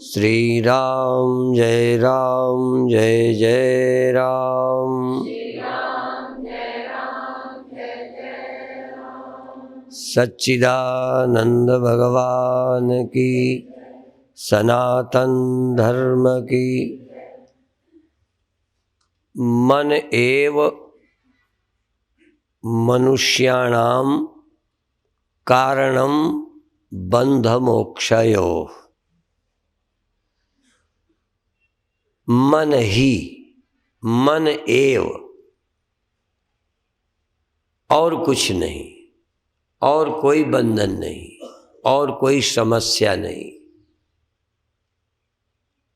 श्री राम जय जय राम। सच्चिदानंद भगवान की, सनातन धर्म की। मन एव मनुष्याणां कारणं बंध मोक्षयोः। मन ही, मन एव, और कुछ नहीं, और कोई बंधन नहीं, और कोई समस्या नहीं,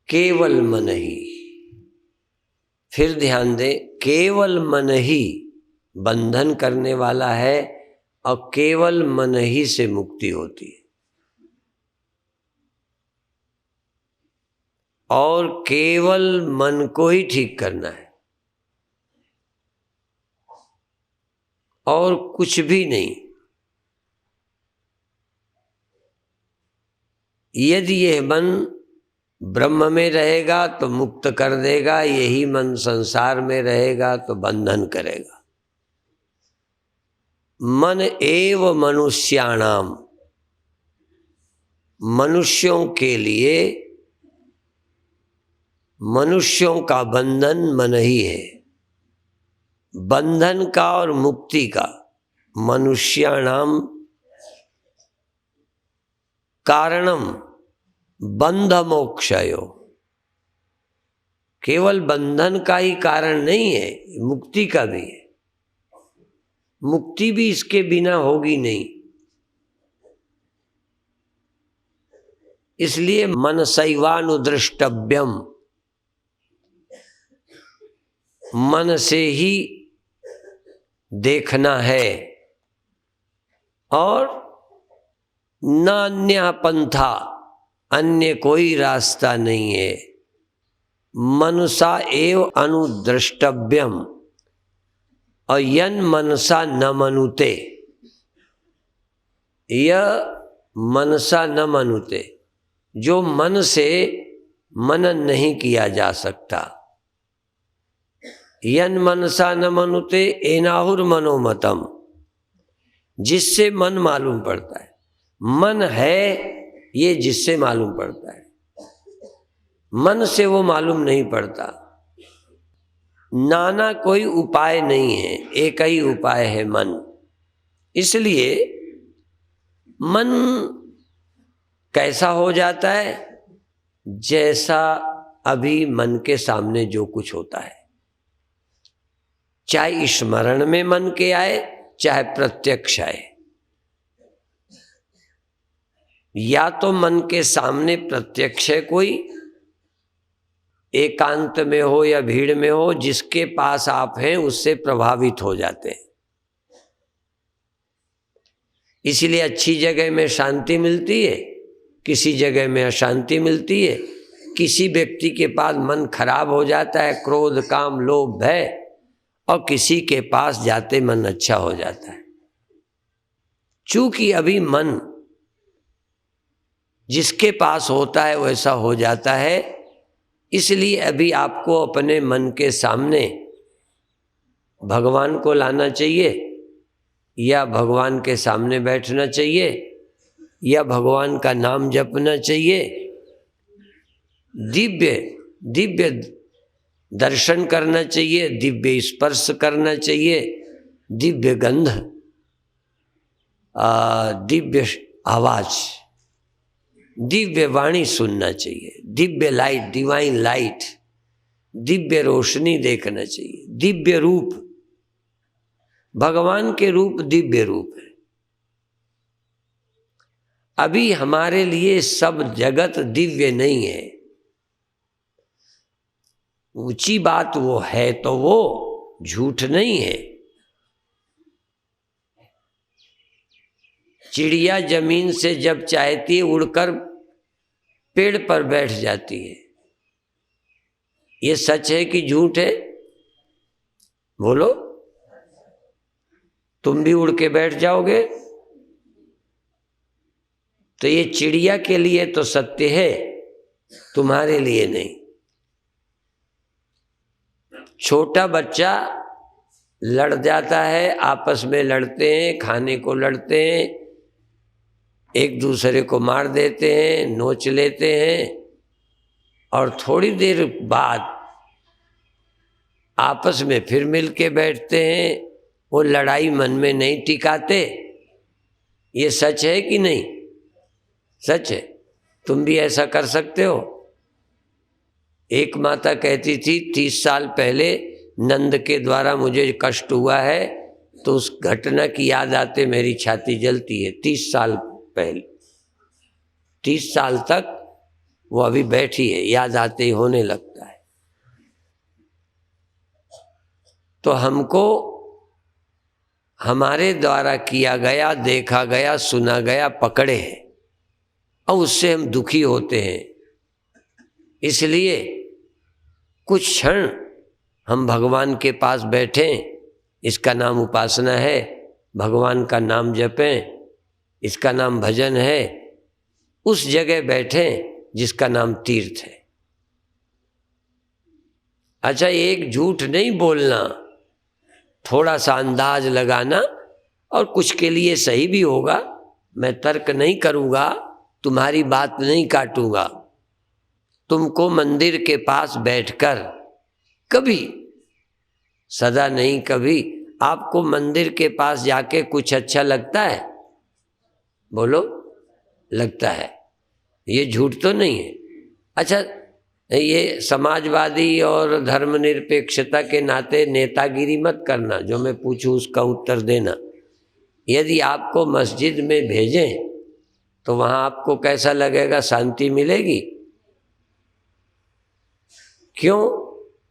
केवल मन ही। फिर ध्यान दें, केवल मन ही बंधन करने वाला है और केवल मन ही से मुक्ति होती है। और केवल मन को ही ठीक करना है और कुछ भी नहीं। यदि यह मन ब्रह्म में रहेगा तो मुक्त कर देगा, यही मन संसार में रहेगा तो बंधन करेगा। मन एव मनुष्याणाम, मनुष्यों के लिए, मनुष्यों का बंधन मन ही है। बंधन का और मुक्ति का मनुष्याणाम कारणम बंध मोक्षयो। केवल बंधन का ही कारण नहीं है, मुक्ति का भी है। मुक्ति भी इसके बिना होगी नहीं। इसलिए मनसैवानुद्रष्टव्यम, मन से ही देखना है और नान्य पंथा, अन्य कोई रास्ता नहीं है। मनसा एव अनुद्रष्टव्यम और यन मनसा न मनुते, यह मनसा न मनुते, जो मन से मनन नहीं किया जा सकता। यन मनसा न मनुते एनाहुर मनोमतम, जिससे मन मालूम पड़ता है। मन है ये जिससे मालूम पड़ता है, मन से वो मालूम नहीं पड़ता। नाना कोई उपाय नहीं है, एक ही उपाय है मन। इसलिए मन कैसा हो जाता है? जैसा अभी मन के सामने जो कुछ होता है, चाहे स्मरण में मन के आए चाहे प्रत्यक्ष आए। या तो मन के सामने प्रत्यक्ष है कोई, एकांत में हो या भीड़ में हो, जिसके पास आप हैं उससे प्रभावित हो जाते हैं। इसीलिए अच्छी जगह में शांति मिलती है, किसी जगह में अशांति मिलती है। किसी व्यक्ति के पास मन खराब हो जाता है, क्रोध काम लोभ भय, और किसी के पास जाते मन अच्छा हो जाता है। चूंकि अभी मन जिसके पास होता है वैसा हो जाता है, इसलिए अभी आपको अपने मन के सामने भगवान को लाना चाहिए, या भगवान के सामने बैठना चाहिए, या भगवान का नाम जपना चाहिए। दिव्य दिव्य दर्शन करना चाहिए, दिव्य स्पर्श करना चाहिए, दिव्य गंध, दिव्य आवाज, दिव्य वाणी सुनना चाहिए, Divya light, divine light, Divya रोशनी देखना चाहिए, दिव्य रूप। भगवान के रूप दिव्य रूप है। अभी हमारे लिए सब जगत दिव्य नहीं है। ऊंची बात वो है तो वो झूठ नहीं है। चिड़िया जमीन से जब चाहती है उड़कर पेड़ पर बैठ जाती है। ये सच है कि झूठ है? बोलो, तुम भी उड़ के बैठ जाओगे? तो ये चिड़िया के लिए तो सत्य है, तुम्हारे लिए नहीं। छोटा बच्चा लड़ जाता है, आपस में लड़ते हैं, खाने को लड़ते हैं, एक दूसरे को मार देते हैं, नोच लेते हैं, और थोड़ी देर बाद आपस में फिर मिल के बैठते हैं। वो लड़ाई मन में नहीं टिकाते। ये सच है कि नहीं? सच है। तुम भी ऐसा कर सकते हो। एक माता कहती थी 30 साल पहले नंद के द्वारा मुझे कष्ट हुआ है, तो उस घटना की याद आते मेरी छाती जलती है। 30 साल पहले, 30 साल तक वो अभी बैठी है, याद आते ही होने लगता है। तो हमको हमारे द्वारा किया गया, देखा गया, सुना गया, पकड़े हैं, और उससे हम दुखी होते हैं। इसलिए कुछ क्षण हम भगवान के पास बैठें, इसका नाम उपासना है, भगवान का नाम जपें, इसका नाम भजन है, उस जगह बैठें जिसका नाम तीर्थ है। अच्छा, एक झूठ नहीं बोलना, थोड़ा सा अंदाज लगाना, और कुछ के लिए सही भी होगा। मैं तर्क नहीं करूँगा, तुम्हारी बात नहीं काटूँगा। तुमको मंदिर के पास बैठकर कभी, सदा नहीं कभी, आपको मंदिर के पास जाके कुछ अच्छा लगता है? बोलो, लगता है। ये झूठ तो नहीं है। अच्छा, ये समाजवादी और धर्मनिरपेक्षता के नाते नेतागिरी मत करना, जो मैं पूछूं उसका उत्तर देना। यदि आपको मस्जिद में भेजें तो वहाँ आपको कैसा लगेगा? शांति मिलेगी? क्यों?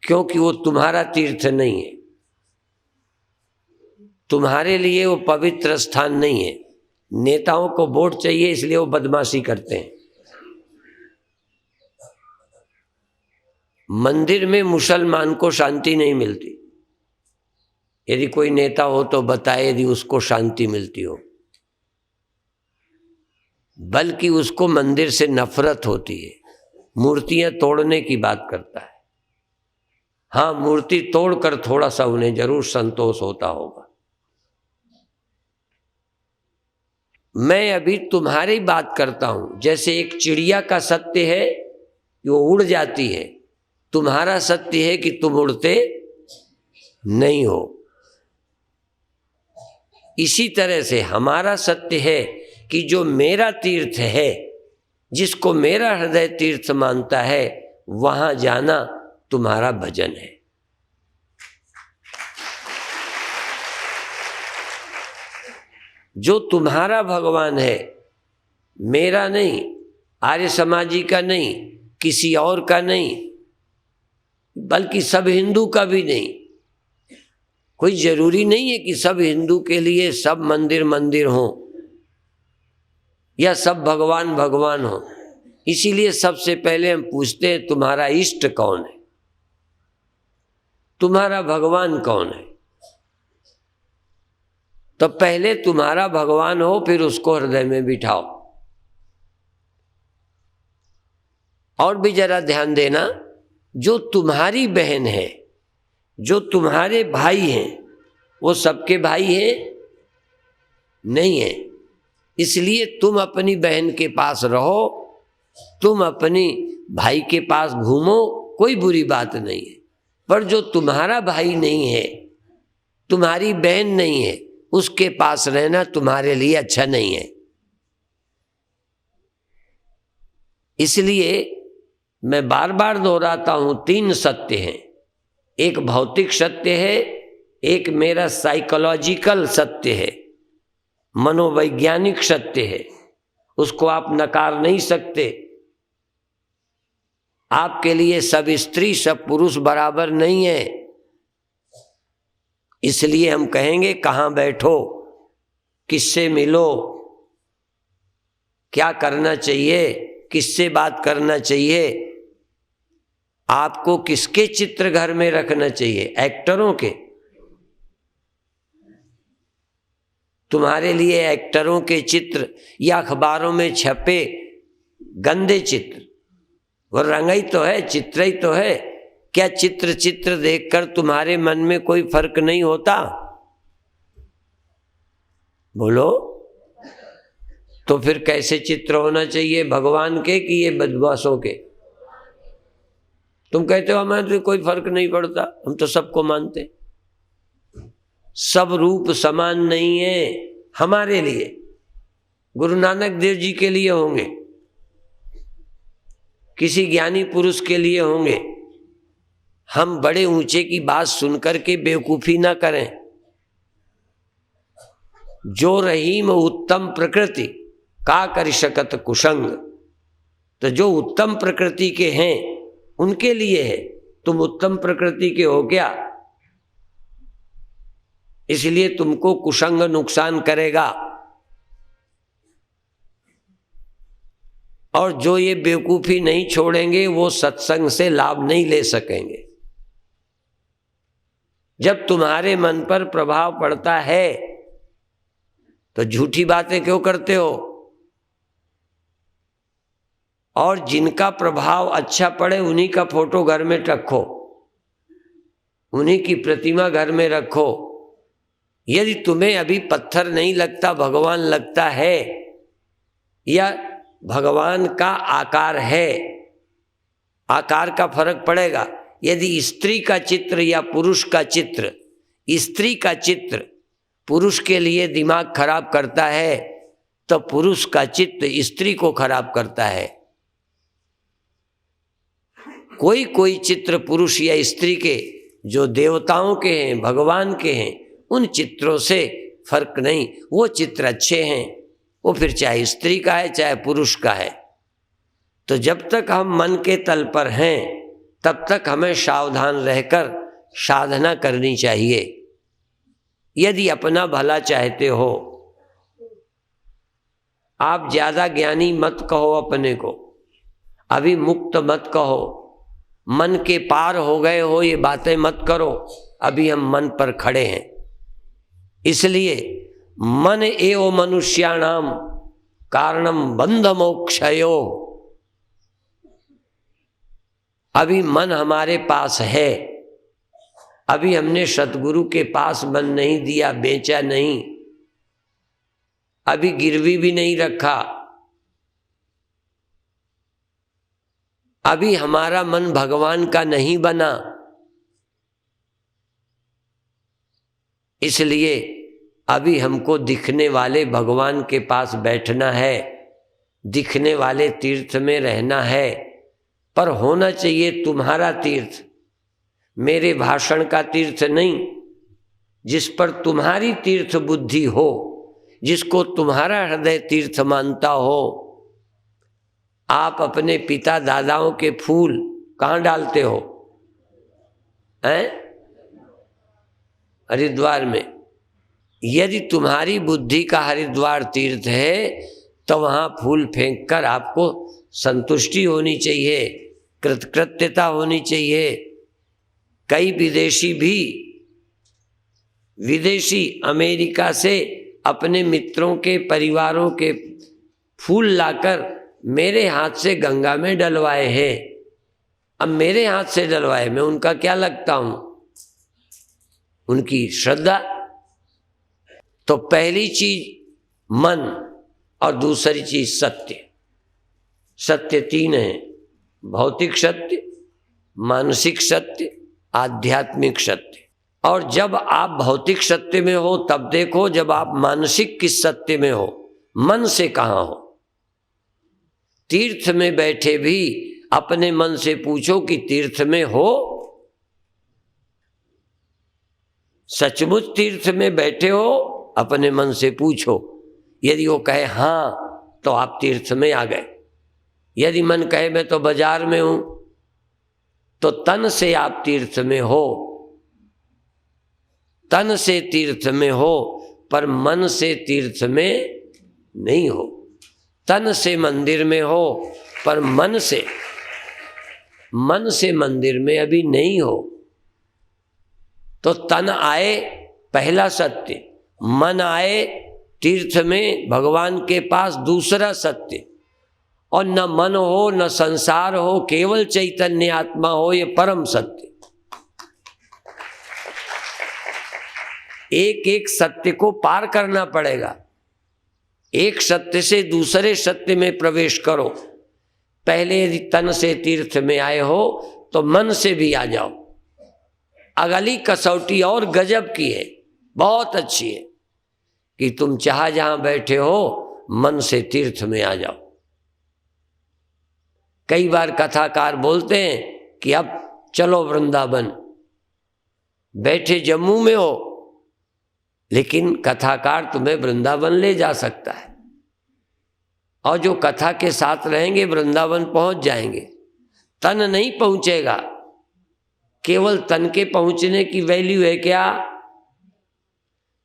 क्योंकि वो तुम्हारा तीर्थ नहीं है, तुम्हारे लिए वो पवित्र स्थान नहीं है। नेताओं को वोट चाहिए, इसलिए वो बदमाशी करते हैं। मंदिर में मुसलमान को शांति नहीं मिलती। यदि कोई नेता हो तो बताए यदि उसको शांति मिलती हो, बल्कि उसको मंदिर से नफरत होती है। मूर्तियां तोड़ने की बात करता है। हाँ, मूर्ति तोड़कर थोड़ा सा उन्हें जरूर संतोष होता होगा। मैं अभी तुम्हारी बात करता हूं। जैसे एक चिड़िया का सत्य है कि वो उड़ जाती है, तुम्हारा सत्य है कि तुम उड़ते नहीं हो। इसी तरह से हमारा सत्य है कि जो मेरा तीर्थ है, जिसको मेरा हृदय तीर्थ मानता है, वहां जाना तुम्हारा भजन है। जो तुम्हारा भगवान है, मेरा नहीं, आर्य समाजी का नहीं, किसी और का नहीं, बल्कि सब हिंदू का भी नहीं। कोई जरूरी नहीं है कि सब हिंदू के लिए सब मंदिर मंदिर हों या सब भगवान भगवान हो। इसीलिए सबसे पहले हम पूछते हैं तुम्हारा इष्ट कौन है, तुम्हारा भगवान कौन है। तो पहले तुम्हारा भगवान हो, फिर उसको हृदय में बिठाओ। और भी जरा ध्यान देना, जो तुम्हारी बहन है, जो तुम्हारे भाई हैं, वो सबके भाई हैं? नहीं है। इसलिए तुम अपनी बहन के पास रहो, तुम अपनी भाई के पास घूमो, कोई बुरी बात नहीं है। पर जो तुम्हारा भाई नहीं है, तुम्हारी बहन नहीं है, उसके पास रहना तुम्हारे लिए अच्छा नहीं है। इसलिए मैं बार बार दोहराता हूं, 3 सत्य हैं। एक भौतिक सत्य है, एक मेरा साइकोलॉजिकल सत्य है, मनोवैज्ञानिक सत्य है, उसको आप नकार नहीं सकते। आपके लिए सब स्त्री सब पुरुष बराबर नहीं है। इसलिए हम कहेंगे कहाँ बैठो, किससे मिलो, क्या करना चाहिए, किससे बात करना चाहिए, आपको किसके चित्र घर में रखना चाहिए, एक्टरों के? तुम्हारे लिए एक्टरों के चित्र या अखबारों में छपे गंदे चित्र, वो रंग ही तो है, चित्र ही तो है। क्या चित्र देखकर तुम्हारे मन में कोई फर्क नहीं होता? बोलो। तो फिर कैसे चित्र होना चाहिए, भगवान के कि ये बदमाशों के? तुम कहते हो हमें तो कोई फर्क नहीं पड़ता, हम तो सबको मानते। सब रूप समान नहीं है हमारे लिए, गुरु नानक देव जी के लिए होंगे, किसी ज्ञानी पुरुष के लिए होंगे। हम बड़े ऊंचे की बात सुनकर के बेवकूफी ना करें। जो रहीम उत्तम प्रकृति का कर शकत कुसंग, तो जो उत्तम प्रकृति के हैं उनके लिए है। तुम उत्तम प्रकृति के हो क्या? इसलिए तुमको कुसंग नुकसान करेगा। और जो ये बेवकूफी नहीं छोड़ेंगे वो सत्संग से लाभ नहीं ले सकेंगे। जब तुम्हारे मन पर प्रभाव पड़ता है तो झूठी बातें क्यों करते हो? और जिनका प्रभाव अच्छा पड़े उन्हीं का फोटो घर में रखो, उन्हीं की प्रतिमा घर में रखो। यदि तुम्हें अभी पत्थर नहीं लगता, भगवान लगता है, या भगवान का आकार है, आकार का फर्क पड़ेगा। यदि स्त्री का चित्र या पुरुष का चित्र, स्त्री का चित्र पुरुष के लिए दिमाग खराब करता है तो पुरुष का चित्र स्त्री को खराब करता है। कोई कोई चित्र पुरुष या स्त्री के जो देवताओं के हैं, भगवान के हैं, उन चित्रों से फर्क नहीं, वो चित्र अच्छे हैं, वो फिर चाहे स्त्री का है चाहे पुरुष का है। तो जब तक हम मन के तल पर हैं तब तक हमें सावधान रहकर साधना करनी चाहिए। यदि अपना भला चाहते हो, आप ज्यादा ज्ञानी मत कहो अपने को, अभी मुक्त मत कहो, मन के पार हो गए हो ये बातें मत करो। अभी हम मन पर खड़े हैं। इसलिए मन एव मनुष्याणाम कारणम बंध मोक्षयो। अभी मन हमारे पास है, अभी हमने सतगुरु के पास मन नहीं दिया, बेचा नहीं, अभी गिरवी भी नहीं रखा, अभी हमारा मन भगवान का नहीं बना। इसलिए अभी हमको दिखने वाले भगवान के पास बैठना है, दिखने वाले तीर्थ में रहना है। पर होना चाहिए तुम्हारा तीर्थ, मेरे भाषण का तीर्थ नहीं। जिस पर तुम्हारी तीर्थ बुद्धि हो, जिसको तुम्हारा हृदय तीर्थ मानता हो। आप अपने पिता दादाओं के फूल कहाँ डालते हो? हैं? हरिद्वार में। यदि तुम्हारी बुद्धि का हरिद्वार तीर्थ है तो वहाँ फूल फेंककर आपको संतुष्टि होनी चाहिए, कृतकृत्यता होनी चाहिए। कई विदेशी अमेरिका से अपने मित्रों के परिवारों के फूल लाकर मेरे हाथ से गंगा में डलवाए हैं। अब मेरे हाथ से डलवाए, मैं उनका क्या लगता हूं? उनकी श्रद्धा। तो पहली चीज मन और दूसरी चीज सत्य। सत्य तीन है: भौतिक सत्य, मानसिक सत्य, आध्यात्मिक सत्य। और जब आप भौतिक सत्य में हो तब देखो, जब आप मानसिक किस सत्य में हो, मन से कहाँ हो। तीर्थ में बैठे भी अपने मन से पूछो कि तीर्थ में हो? सचमुच तीर्थ में बैठे हो? अपने मन से पूछो। यदि वो कहे हाँ तो आप तीर्थ में आ गए। यदि मन कहे मैं तो बाजार में हूं, तो तन से आप तीर्थ में हो, तन से तीर्थ में हो, पर मन से तीर्थ में नहीं हो। तन से मंदिर में हो पर मन से मंदिर में अभी नहीं हो। तो तन आए पहला सत्य, मन आए तीर्थ में भगवान के पास दूसरा सत्य, और न मन हो न संसार हो, केवल चैतन्य आत्मा हो, ये परम सत्य। एक एक सत्य को पार करना पड़ेगा। एक सत्य से दूसरे सत्य में प्रवेश करो। पहले यदि तन से तीर्थ में आए हो तो मन से भी आ जाओ। अगली कसौटी और गजब की है, बहुत अच्छी है, कि तुम चाहे जहां बैठे हो मन से तीर्थ में आ जाओ। कई बार कथाकार बोलते हैं कि अब चलो वृंदावन, बैठे जम्मू में हो, लेकिन कथाकार तुम्हें वृंदावन ले जा सकता है, और जो कथा के साथ रहेंगे वृंदावन पहुंच जाएंगे। तन नहीं पहुंचेगा। केवल तन के पहुंचने की वैल्यू है क्या?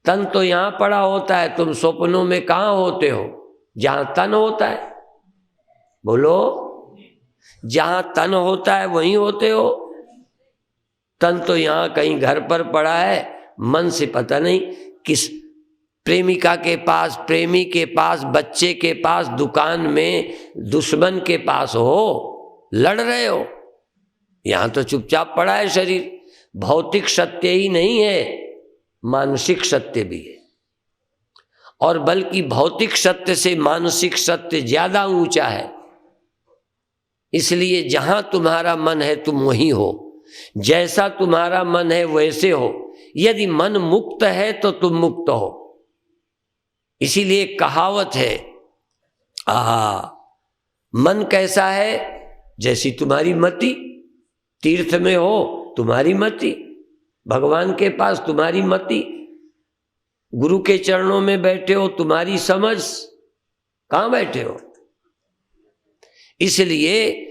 तन तो यहां पड़ा होता है, तुम स्वप्नों में कहां होते हो? जहां तन होता है। बोलो, जहां तन होता है वहीं होते हो। तन तो यहां कहीं घर पर पड़ा है, मन से पता नहीं किस प्रेमिका के पास, प्रेमी के पास, बच्चे के पास, दुकान में, दुश्मन के पास हो, लड़ रहे हो। यहां तो चुपचाप पड़ा है शरीर। भौतिक सत्य ही नहीं है, मानसिक सत्य भी है, और बल्कि भौतिक सत्य से मानसिक सत्य ज्यादा ऊंचा है। इसलिए जहां तुम्हारा मन है तुम वहीं हो, जैसा तुम्हारा मन है वैसे हो। यदि मन मुक्त है तो तुम मुक्त हो। इसीलिए कहावत है, मन कैसा है? जैसी तुम्हारी मति। तीर्थ में हो तुम्हारी मति, भगवान के पास तुम्हारी मति, गुरु के चरणों में बैठे हो तुम्हारी समझ। कहां बैठे हो? इसलिए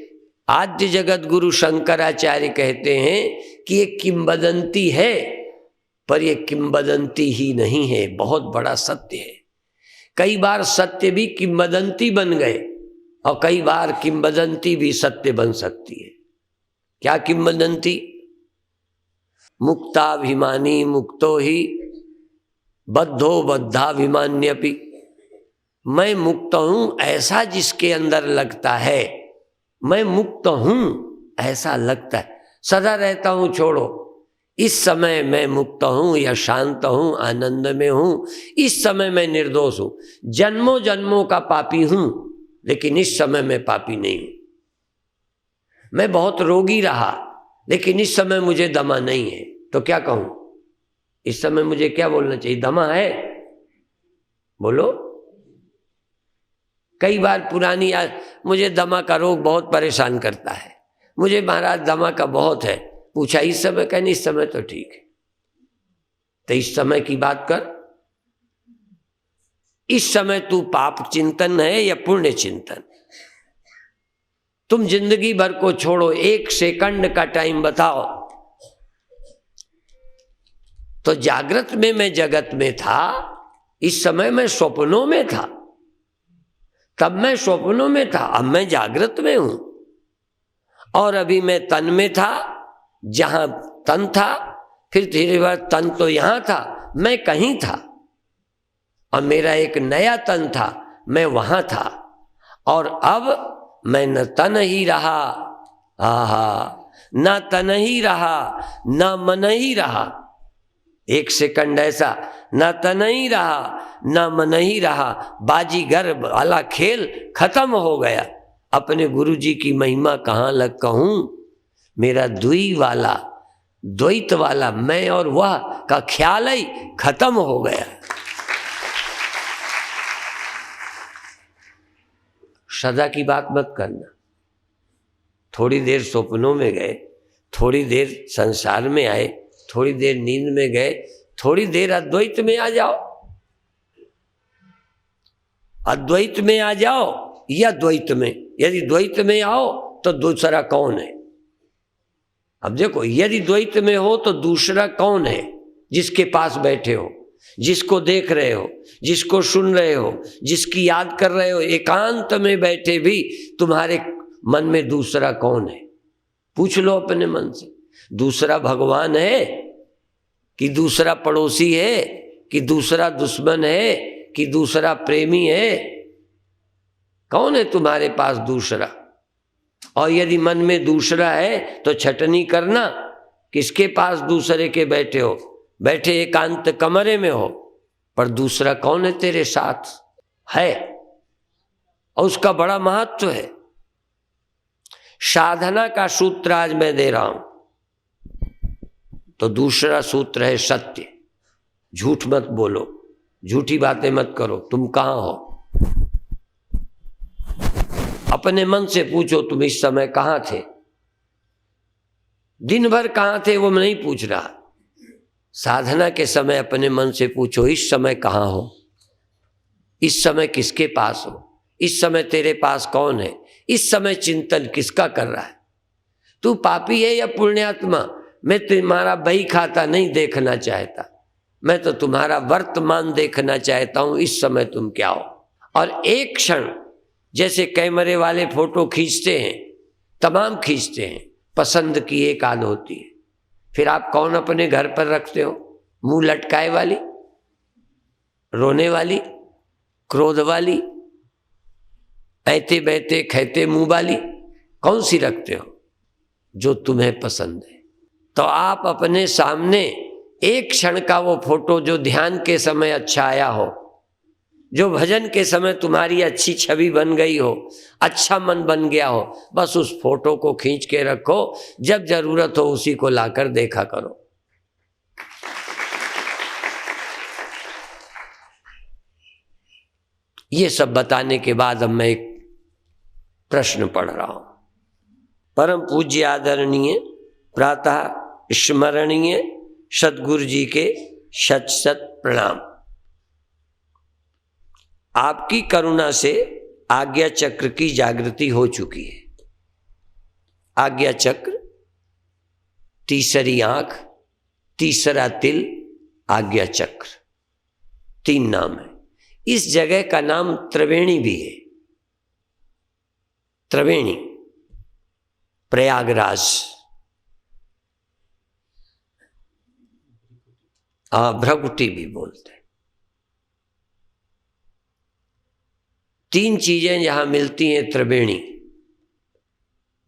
आद्य जगत गुरु शंकराचार्य कहते हैं कि ये किंवदंती है, पर ये किंवदंती ही नहीं है, बहुत बड़ा सत्य है। कई बार सत्य भी किंवदंती बन गए, और कई बार किंवदंती भी सत्य बन सकती है। क्या किंवदंती? मुक्ताभिमानी मुक्तो ही बद्धो बद्धाभिमान्यपि। मैं मुक्त हूं ऐसा जिसके अंदर लगता है, मैं मुक्त हूं ऐसा लगता है, सदा रहता हूं, छोड़ो। इस समय मैं मुक्त हूं या शांत हूं, आनंद में हूं, इस समय मैं निर्दोष हूं। जन्मों जन्मों का पापी हूं, लेकिन इस समय मैं पापी नहीं हूं। मैं बहुत रोगी रहा, लेकिन इस समय मुझे दमा नहीं है। तो क्या कहूं? इस समय मुझे क्या बोलना चाहिए? दमा है? बोलो। कई बार पुरानी मुझे दमा का रोग बहुत परेशान करता है, मुझे महाराज दमा का बहुत है। पूछा इस समय? कहने इस समय तो ठीक है। तो इस समय की बात कर। इस समय तू पाप चिंतन है या पुण्य चिंतन? तुम जिंदगी भर को छोड़ो, 1 सेकंड का टाइम बताओ। तो जागृत में मैं जगत में था, इस समय मैं स्वप्नों में था। तब मैं स्वप्नों में था, अब मैं जागृत में हूं। और अभी मैं तन में था, जहां तन था, फिर धीरे धीरे तन तो यहां था, मैं कहीं था, और मेरा एक नया तन था, मैं वहां था। और अब मैं न तन ही रहा, न तन ही रहा, न मन ही रहा। 1 सेकंड ऐसा, न तन ही रहा न मन ही रहा, बाजीगर वाला खेल खत्म हो गया। अपने गुरु जी की महिमा कहाँ लग कहूं? मेरा द्वैत वाला मैं और वह का ख्याल ही खत्म हो गया। सदा की बात मत करना। थोड़ी देर स्वप्नों में गए, थोड़ी देर संसार में आए, थोड़ी देर नींद में गए, थोड़ी देर अद्वैत में आ जाओ। अद्वैत में आ जाओ या द्वैत में। यदि द्वैत में आओ तो दूसरा कौन है? अब देखो, यदि द्वैत में हो तो दूसरा कौन है जिसके पास बैठे हो, जिसको देख रहे हो, जिसको सुन रहे हो, जिसकी याद कर रहे हो? एकांत में बैठे भी तुम्हारे मन में दूसरा कौन है? पूछ लो अपने मन से। दूसरा भगवान है कि दूसरा पड़ोसी है कि दूसरा दुश्मन है कि दूसरा प्रेमी है? कौन है तुम्हारे पास दूसरा? और यदि मन में दूसरा है तो छटनी करना, किसके पास दूसरे के बैठे हो? बैठे एकांत कमरे में हो, पर दूसरा कौन है तेरे साथ? है, और उसका बड़ा महत्व है। साधना का सूत्र आज मैं दे रहा हूं, तो दूसरा सूत्र है सत्य। झूठ मत बोलो, झूठी बातें मत करो। तुम कहां हो? अपने मन से पूछो, तुम इस समय कहां थे? दिन भर कहां थे वो मैं नहीं पूछ रहा। साधना के समय अपने मन से पूछो, इस समय कहां हो? इस समय किसके पास हो? इस समय तेरे पास कौन है? इस समय चिंतन किसका कर रहा है? तू पापी है या पुण्यात्मा? मैं तुम्हारा बही खाता नहीं देखना चाहता, मैं तो तुम्हारा वर्तमान देखना चाहता हूं। इस समय तुम क्या हो? और एक क्षण, जैसे कैमरे वाले फोटो खींचते हैं, तमाम खींचते हैं, पसंद की एक आद होती है। फिर आप कौन अपने घर पर रखते हो? मुंह लटकाए वाली, रोने वाली, क्रोध वाली, ऐते बैते खैते मुंह वाली, कौन सी रखते हो? जो तुम्हें पसंद है। तो आप अपने सामने एक क्षण का वो फोटो जो ध्यान के समय अच्छा आया हो, जो भजन के समय तुम्हारी अच्छी छवि बन गई हो, अच्छा मन बन गया हो, बस उस फोटो को खींच के रखो। जब जरूरत हो उसी को लाकर देखा करो। ये सब बताने के बाद अब मैं एक प्रश्न पढ़ रहा हूं। परम पूज्य आदरणीय प्रातः स्मरणीय सद्गुरु जी के शत शत प्रणाम। आपकी करुणा से आज्ञा चक्र की जागृति हो चुकी है। आज्ञा चक्र, तीसरी आंख, तीसरा तिल, आज्ञा चक्र, 3 नाम है। इस जगह का नाम त्रिवेणी भी है। त्रिवेणी, प्रयागराज, भ्रगुटी भी बोलते हैं। 3 चीजें जहां मिलती हैं त्रिवेणी।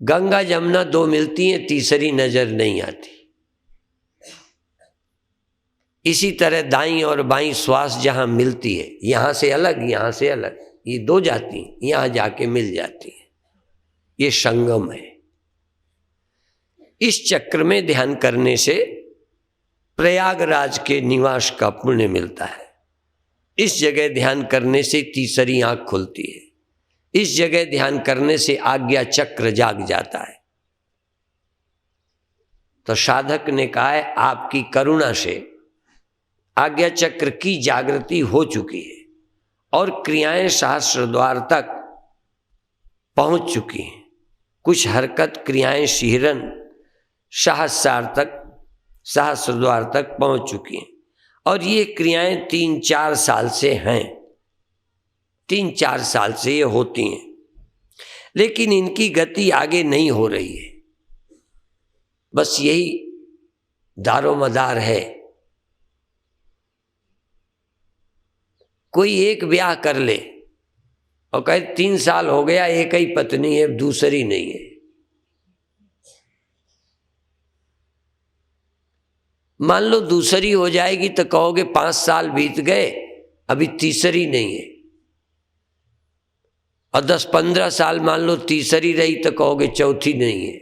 गंगा जमुना 2 मिलती हैं, तीसरी नजर नहीं आती। इसी तरह दाईं और बाईं श्वास जहां मिलती है, यहां से अलग, यहां से अलग, ये 2 जाती हैं, यहां जाके मिल जाती है। ये संगम है। इस चक्र में ध्यान करने से प्रयागराज के निवास का पुण्य मिलता है। इस जगह ध्यान करने से तीसरी आंख खुलती है। इस जगह ध्यान करने से आज्ञा चक्र जाग जाता है। तो साधक ने कहा है, आपकी करुणा से आज्ञा चक्र की जागृति हो चुकी है और क्रियाएं सहस्र द्वार तक पहुंच चुकी हैं। कुछ हरकत क्रियाएं सिहरन सहस्रार तक, सहस्र द्वार तक पहुंच चुकी हैं। और ये क्रियाएं 3-4 साल से हैं, 3-4 साल से ये होती हैं, लेकिन इनकी गति आगे नहीं हो रही है। बस यही दारोमदार है। कोई एक ब्याह कर ले और कहे 3 साल हो गया, एक ही पत्नी है, दूसरी नहीं है। मान लो दूसरी हो जाएगी तो कहोगे 5 साल बीत गए, अभी तीसरी नहीं है। और 10-15 साल मान लो तीसरी रही तो कहोगे चौथी नहीं है।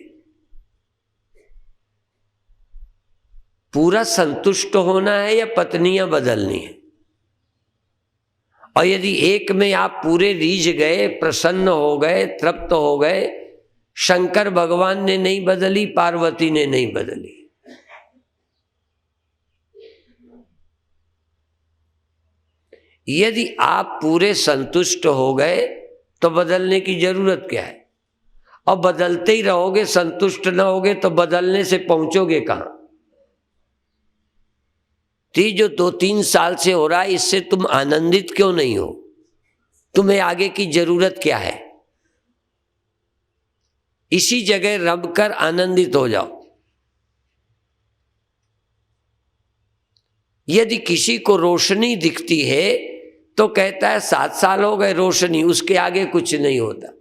पूरा संतुष्ट होना है या पत्नियां बदलनी है? और यदि एक में आप पूरे रीझ गए, प्रसन्न हो गए, तृप्त हो गए, शंकर भगवान ने नहीं बदली, पार्वती ने नहीं बदली। यदि आप पूरे संतुष्ट हो गए तो बदलने की जरूरत क्या है? और बदलते ही रहोगे, संतुष्ट ना होगे तो बदलने से पहुंचोगे कहां? जो 2-3 साल से हो रहा है, इससे तुम आनंदित क्यों नहीं हो? तुम्हें आगे की जरूरत क्या है? इसी जगह रब कर आनंदित हो जाओ। यदि किसी को रोशनी दिखती है तो कहता है 7 साल हो गए रोशनी, उसके आगे कुछ नहीं होता।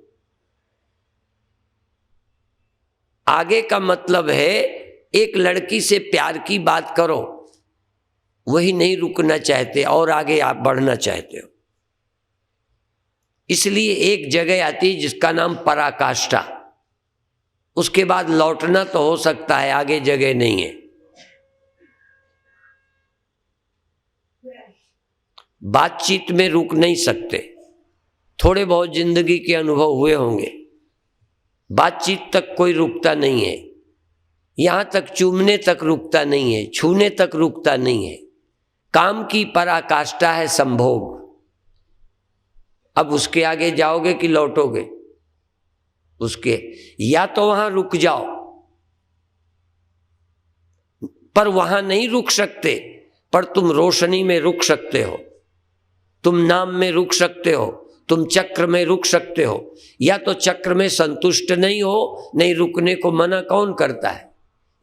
आगे का मतलब है एक लड़की से प्यार की बात करो, वही नहीं रुकना चाहते और आगे आप बढ़ना चाहते हो। इसलिए एक जगह आती है जिसका नाम पराकाष्ठा, उसके बाद लौटना तो हो सकता है, आगे जगह नहीं है। बातचीत में रुक नहीं सकते, थोड़े बहुत जिंदगी के अनुभव हुए होंगे, बातचीत तक कोई रुकता नहीं है, यहां तक चूमने तक रुकता नहीं है, छूने तक रुकता नहीं है। काम की पराकाष्ठा है संभोग। अब उसके आगे जाओगे कि लौटोगे? उसके या तो वहां रुक जाओ, पर वहां नहीं रुक सकते, पर तुम रोशनी में रुक सकते हो, तुम नाम में रुक सकते हो, तुम चक्र में रुक सकते हो। या तो चक्र में संतुष्ट नहीं हो, नहीं रुकने को मना कौन करता है,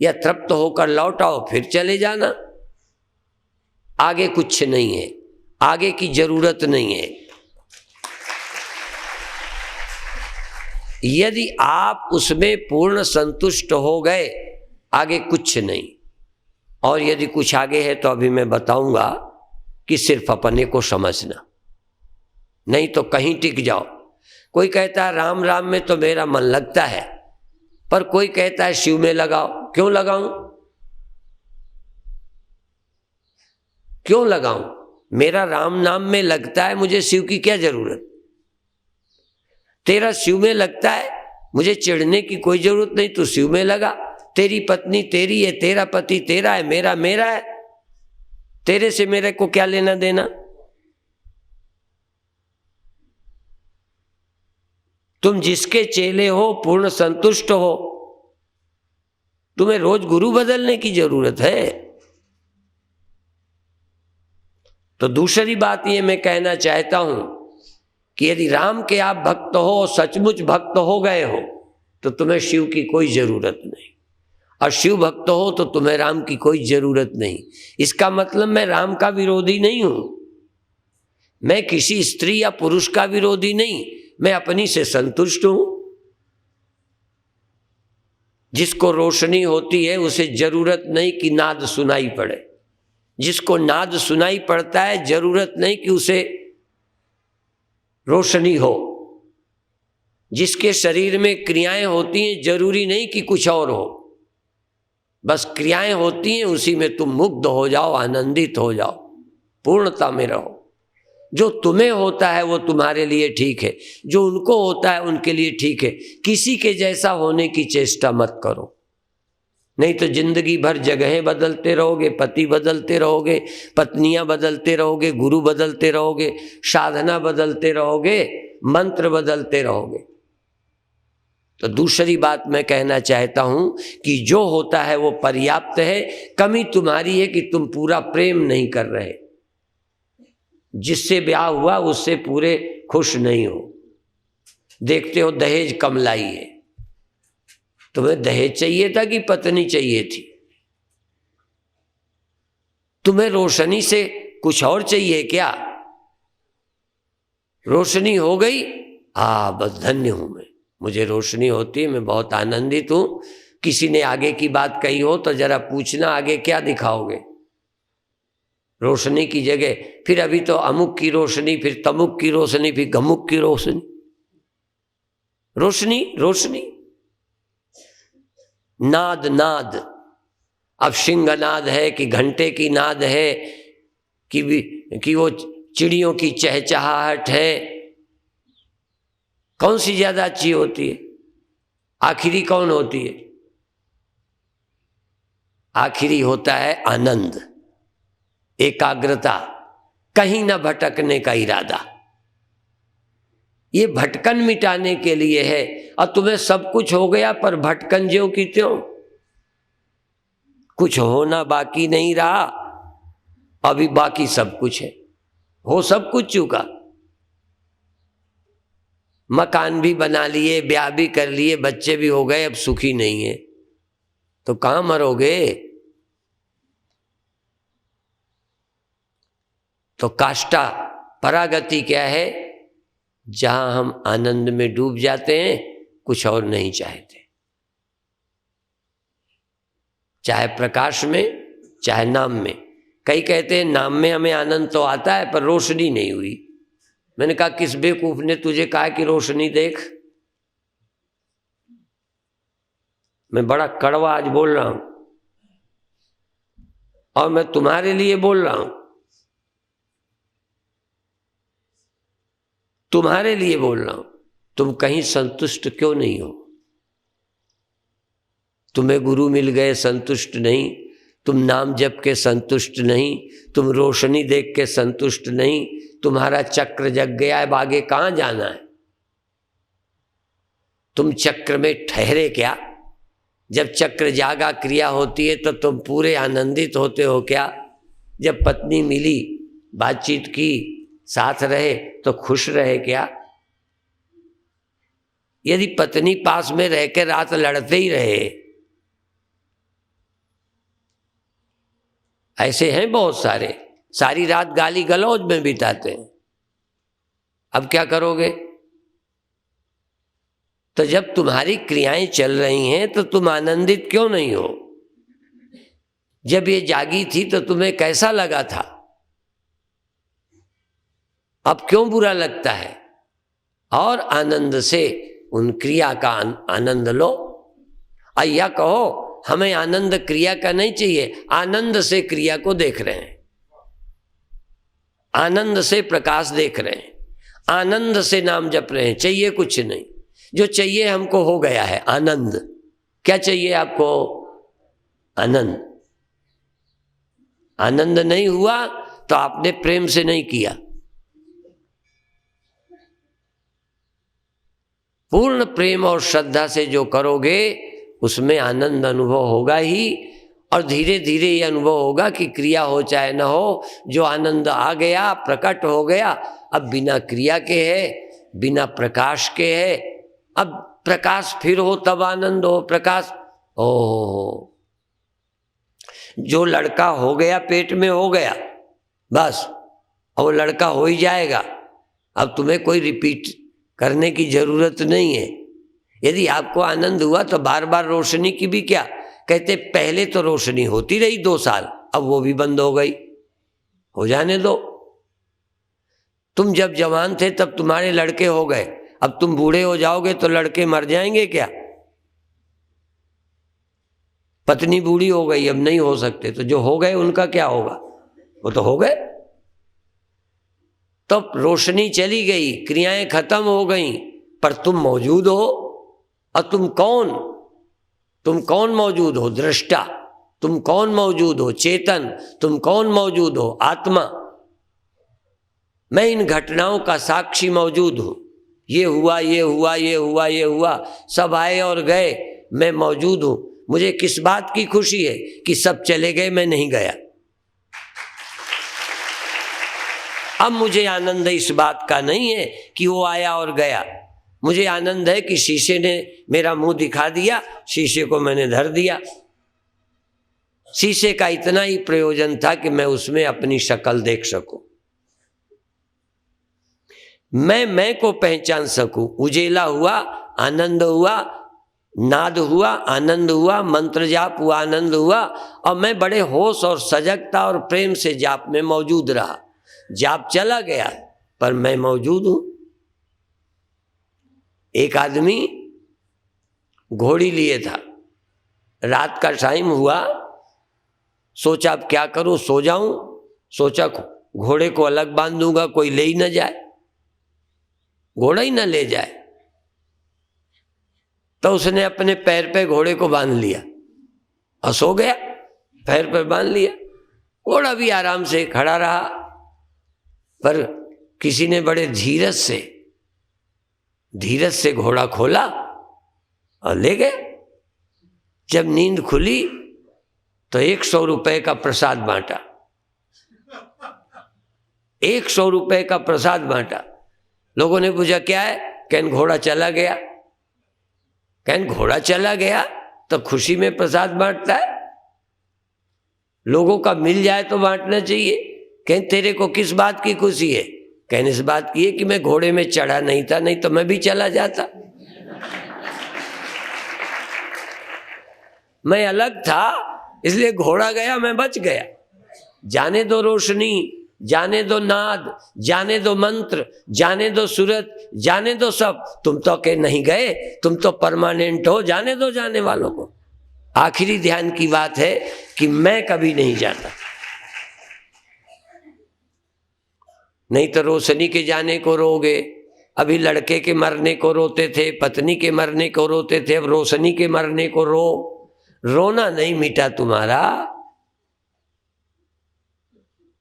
या तृप्त होकर लौट आओ, फिर चले जाना। आगे कुछ नहीं है, आगे की जरूरत नहीं है। यदि आप उसमें पूर्ण संतुष्ट हो गए, आगे कुछ नहीं। और यदि कुछ आगे है तो अभी मैं बताऊंगा कि सिर्फ अपने को समझना, नहीं तो कहीं टिक जाओ। कोई कहता है राम राम में तो मेरा मन लगता है, पर कोई कहता है शिव में लगाओ। क्यों लगाऊं? क्यों लगाऊं? मेरा राम नाम में लगता है, मुझे शिव की क्या जरूरत? तेरा शिव में लगता है, मुझे चिढ़ने की कोई जरूरत नहीं, तू शिव में लगा। तेरी पत्नी तेरी है, तेरा पति तेरा है, मेरा मेरा है, तेरे से मेरे को क्या लेना देना? तुम जिसके चेले हो पूर्ण संतुष्ट हो, तुम्हें रोज गुरु बदलने की जरूरत है। तो दूसरी बात ये मैं कहना चाहता हूं कि यदि राम के आप भक्त हो, सचमुच भक्त हो गए हो, तो तुम्हें शिव की कोई जरूरत नहीं, और शिव भक्त हो तो तुम्हें राम की कोई जरूरत नहीं। इसका मतलब मैं राम का विरोधी नहीं हूं, मैं किसी स्त्री या पुरुष का विरोधी नहीं, मैं अपनी से संतुष्ट हूं। जिसको रोशनी होती है उसे जरूरत नहीं कि नाद सुनाई पड़े, जिसको नाद सुनाई पड़ता है जरूरत नहीं कि उसे रोशनी हो। जिसके शरीर में क्रियाएं होती हैं जरूरी नहीं कि कुछ और हो, बस क्रियाएं होती हैं, उसी में तुम मुग्ध हो जाओ, आनंदित हो जाओ, पूर्णता में रहो। जो तुम्हें होता है वो तुम्हारे लिए ठीक है, जो उनको होता है उनके लिए ठीक है। किसी के जैसा होने की चेष्टा मत करो, नहीं तो जिंदगी भर जगहें बदलते रहोगे, पति बदलते रहोगे, पत्नियां बदलते रहोगे, गुरु बदलते रहोगे, साधना बदलते रहोगे, मंत्र बदलते रहोगे। तो दूसरी बात मैं कहना चाहता हूं कि जो होता है वो पर्याप्त है। कमी तुम्हारी है कि तुम पूरा प्रेम नहीं कर रहे, जिससे ब्याह हुआ उससे पूरे खुश नहीं हो। देखते हो दहेज कम लाई है, तुम्हें दहेज चाहिए था कि पत्नी चाहिए थी? तुम्हें रोशनी से कुछ और चाहिए क्या? रोशनी हो गई, बस धन्य हूं मैं, मुझे रोशनी होती है, मैं बहुत आनंदित हूं। किसी ने आगे की बात कही हो तो जरा पूछना आगे क्या दिखाओगे? रोशनी की जगह फिर अभी तो अमुक की रोशनी, फिर तमुक की रोशनी, फिर गमुक की रोशनी। रोशनी रोशनी, नाद नाद, अब सिंह नाद है कि घंटे की नाद है कि वो चिड़ियों की चहचहाहट है, कौन सी ज्यादा अच्छी होती है? आखिरी कौन होती है? आखिरी होता है आनंद, एकाग्रता, कहीं ना भटकने का इरादा। ये भटकन मिटाने के लिए है। और तुम्हें सब कुछ हो गया पर भटकन ज्यों की त्यों, कुछ होना बाकी नहीं रहा, अभी बाकी सब कुछ है, हो सब कुछ चुका। मकान भी बना लिए, ब्याह भी कर लिए, बच्चे भी हो गए, अब सुखी नहीं है तो कहां मरोगे? तो काष्ठा परागति क्या है? जहां हम आनंद में डूब जाते हैं, कुछ और नहीं चाहते, चाहे प्रकाश में चाहे नाम में। कई कहते हैं नाम में हमें आनंद तो आता है पर रोशनी नहीं हुई। मैंने कहा किस बेवकूफ ने तुझे कहा कि रोशनी देख? मैं बड़ा कड़वा आज बोल रहा हूं और मैं तुम्हारे लिए बोल रहा हूं, तुम्हारे लिए बोल रहा हूं। तुम कहीं संतुष्ट क्यों नहीं हो? तुम्हें गुरु मिल गए, संतुष्ट नहीं। तुम नाम जप के संतुष्ट नहीं। तुम रोशनी देख के संतुष्ट नहीं। तुम्हारा चक्र जग गया है, अब आगे कहां जाना है? तुम चक्र में ठहरे क्या? जब चक्र जागा क्रिया होती है तो तुम पूरे आनंदित होते हो क्या? जब पत्नी मिली, बातचीत की, साथ रहे तो खुश रहे क्या? यदि पत्नी पास में रह के रात लड़ते ही रहे, ऐसे हैं बहुत सारे, सारी रात गाली गलौज में बिताते हैं। अब क्या करोगे? तो जब तुम्हारी क्रियाएं चल रही हैं तो तुम आनंदित क्यों नहीं हो? जब ये जागी थी तो तुम्हें कैसा लगा था? अब क्यों बुरा लगता है? और आनंद से उन क्रिया का आनंद लो। या कहो हमें आनंद क्रिया का नहीं चाहिए, आनंद से क्रिया को देख रहे हैं, आनंद से प्रकाश देख रहे हैं, आनंद से नाम जप रहे हैं। चाहिए कुछ नहीं, जो चाहिए हमको हो गया है, आनंद। क्या चाहिए आपको? आनंद। आनंद नहीं हुआ तो आपने प्रेम से नहीं किया। पूर्ण प्रेम और श्रद्धा से जो करोगे उसमें आनंद अनुभव होगा ही, और धीरे धीरे ये अनुभव होगा कि क्रिया हो चाहे न हो, जो आनंद आ गया, प्रकट हो गया, अब बिना क्रिया के है, बिना प्रकाश के है। अब प्रकाश फिर हो तब आनंद हो। प्रकाश ओ, जो लड़का हो गया पेट में हो गया बस, और वो लड़का हो ही जाएगा। अब तुम्हें कोई रिपीट करने की जरूरत नहीं है। यदि आपको आनंद हुआ तो बार बार रोशनी की भी क्या? कहते पहले तो रोशनी होती रही 2 साल, अब वो भी बंद हो गई, हो जाने दो। तुम जब जवान थे तब तुम्हारे लड़के हो गए, अब तुम बूढ़े हो जाओगे तो लड़के मर जाएंगे क्या? पत्नी बूढ़ी हो गई, अब नहीं हो सकते, तो जो हो गए उनका क्या होगा? वो तो हो गए। तो रोशनी चली गई, क्रियाएं खत्म हो गई, पर तुम मौजूद हो। और तुम कौन? तुम कौन मौजूद हो? दृष्टा। तुम कौन मौजूद हो? चेतन। तुम कौन मौजूद हो? आत्मा। मैं इन घटनाओं का साक्षी मौजूद हूं। ये हुआ, ये हुआ, ये हुआ, ये हुआ, सब आए और गए, मैं मौजूद हूं। मुझे किस बात की खुशी है कि सब चले गए, मैं नहीं गया। अब मुझे आनंद इस बात का नहीं है कि वो आया और गया। मुझे आनंद है कि शीशे ने मेरा मुंह दिखा दिया, शीशे को मैंने धर दिया। शीशे का इतना ही प्रयोजन था कि मैं उसमें अपनी शक्ल देख सकूं, मैं को पहचान सकूं। उजेला हुआ, आनंद हुआ, नाद हुआ, आनंद हुआ, मंत्र जाप हुआ, आनंद हुआ, और मैं बड़े होश और सजगता और प्रेम से जाप में मौजूद रहा। जाप चला गया पर मैं मौजूद हूं। एक आदमी घोड़ी लिए था, रात का टाइम हुआ, सोचा अब क्या करूं, सो जाऊं। सोचा घोड़े को अलग बांध दूंगा, कोई ले ही ना जाए, घोड़ा ही ना ले जाए। तो उसने अपने पैर पे घोड़े को बांध लिया और सो गया, पैर पर बांध लिया। घोड़ा भी आराम से खड़ा रहा, पर किसी ने बड़े धीरज से घोड़ा खोला और ले गए। जब नींद खुली तो 100 रुपए का प्रसाद बांटा, 100 रुपए का प्रसाद बांटा। लोगों ने पूछा क्या है? कहन घोड़ा चला गया। कहन घोड़ा चला गया तो खुशी में प्रसाद बांटता है? लोगों का मिल जाए तो बांटना चाहिए। कहन तेरे को किस बात की खुशी है? कहने से बात की है कि मैं घोड़े में चढ़ा नहीं था, नहीं तो मैं भी चला जाता। मैं अलग था इसलिए घोड़ा गया, मैं बच गया। जाने दो रोशनी, जाने दो नाद, जाने दो मंत्र, जाने दो सूरत, जाने दो सब, तुम तो के नहीं गए, तुम तो परमानेंट हो। जाने दो जाने वालों को। आखिरी ध्यान की बात है कि मैं कभी नहीं जाता। नहीं तो रोशनी के जाने को रोगे। अभी लड़के के मरने को रोते थे, पत्नी के मरने को रोते थे, अब रोशनी के मरने को रो। रोना नहीं मिटा तुम्हारा,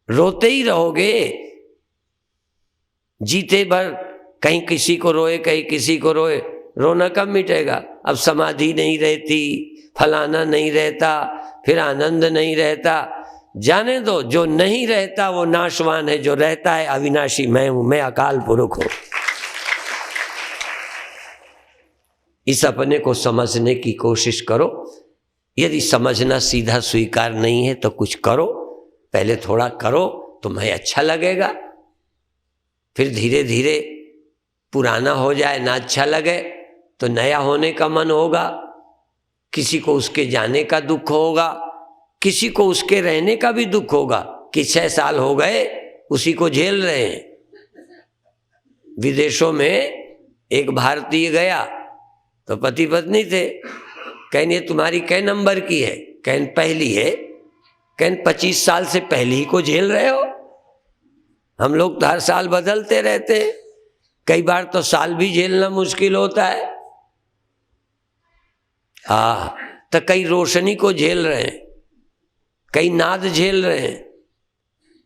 रोते ही रहोगे जीते भर। कहीं किसी को रोए, कहीं किसी को रोए, रोना कब मिटेगा? अब समाधि नहीं रहती, फलाना नहीं रहता, फिर आनंद नहीं रहता। जाने दो, जो नहीं रहता वो नाशवान है, जो रहता है अविनाशी मैं हूं, मैं अकाल पुरुष हूं। इस अपने को समझने की कोशिश करो। यदि समझना सीधा स्वीकार नहीं है तो कुछ करो, पहले थोड़ा करो, तुम्हें अच्छा लगेगा। फिर धीरे धीरे पुराना हो जाए, ना अच्छा लगे तो नया होने का मन होगा। किसी को उसके जाने का दुख होगा, किसी को उसके रहने का भी दुख होगा कि 6 साल हो गए उसी को झेल रहे हैं। विदेशों में एक भारतीय गया तो पति पत्नी थे। कहने तुम्हारी कै नंबर की है? कहन पहली है। कहन 25 साल से पहली ही को झेल रहे हो? हम लोग तो हर साल बदलते रहते हैं, कई बार तो साल भी झेलना मुश्किल होता है। तो कई रोशनी को झेल रहे हैं, कई नाद झेल रहे हैं,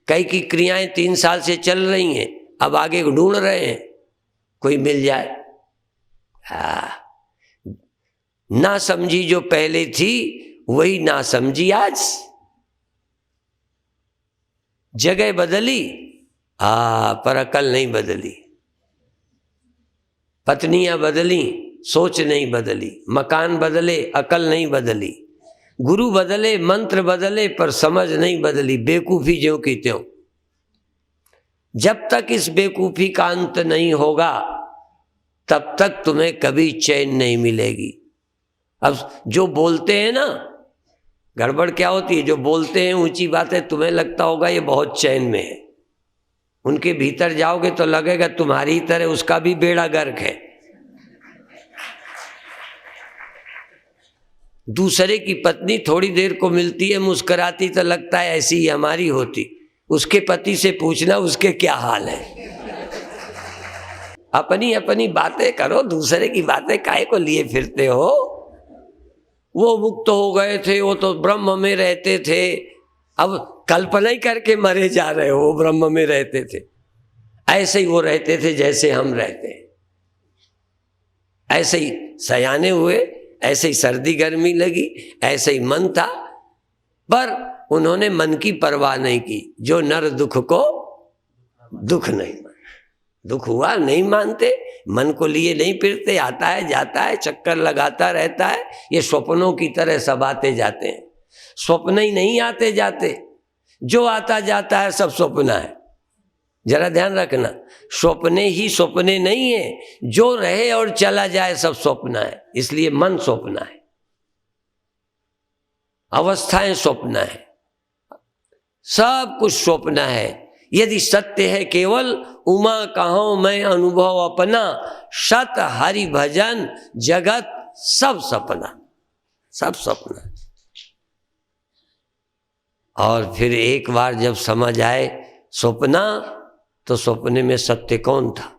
कई की क्रियाएं 3 साल से चल रही हैं, अब आगे ढूंढ रहे हैं कोई मिल जाए। ना समझी जो पहले थी वही ना समझी आज। जगह बदली पर अकल नहीं बदली। पत्नियां बदली, सोच नहीं बदली। मकान बदले, अकल नहीं बदली। गुरु बदले, मंत्र बदले, पर समझ नहीं बदली। बेवकूफी ज्यों की त्यों। जब तक इस बेवकूफी का अंत नहीं होगा तब तक तुम्हें कभी चैन नहीं मिलेगी। अब जो बोलते हैं ना, गड़बड़ क्या होती है, जो बोलते हैं ऊंची बातें, तुम्हें लगता होगा ये बहुत चैन में है। उनके भीतर जाओगे तो लगेगा तुम्हारी तरह उसका भी बेड़ा गर्क है। दूसरे की पत्नी थोड़ी देर को मिलती है, मुस्कुराती, तो लगता है ऐसी ही हमारी होती। उसके पति से पूछना उसके क्या हाल है। अपनी अपनी बातें करो, दूसरे की बातें काहे को लिए फिरते हो? वो मुक्त हो गए थे, वो तो ब्रह्म में रहते थे, अब कल्पना ही करके मरे जा रहे हो। वो ब्रह्म में रहते थे, ऐसे ही वो रहते थे जैसे हम रहते हैं। ऐसे ही सयाने हुए, ऐसे ही सर्दी गर्मी लगी, ऐसे ही मन था, पर उन्होंने मन की परवाह नहीं की। जो नर दुख को दुख नहीं माना। दुख हुआ नहीं मानते, मन को लिए नहीं फिरते, आता है जाता है, चक्कर लगाता रहता है। ये स्वप्नों की तरह सब आते जाते हैं। स्वप्न ही नहीं आते जाते, जो आता जाता है सब स्वप्न है। जरा ध्यान रखना, स्वप्ने ही स्वप्ने नहीं है, जो रहे और चला जाए सब स्वप्न है। इसलिए मन स्वप्न है, अवस्थाएं स्वप्न है, सब कुछ स्वप्न है। यदि सत्य है केवल, उमा कहो मैं अनुभव अपना, सत हरि भजन जगत सब सपना, सब सपना। और फिर एक बार जब समझ आए स्वप्ना, तो सपने में सत्य कौन था?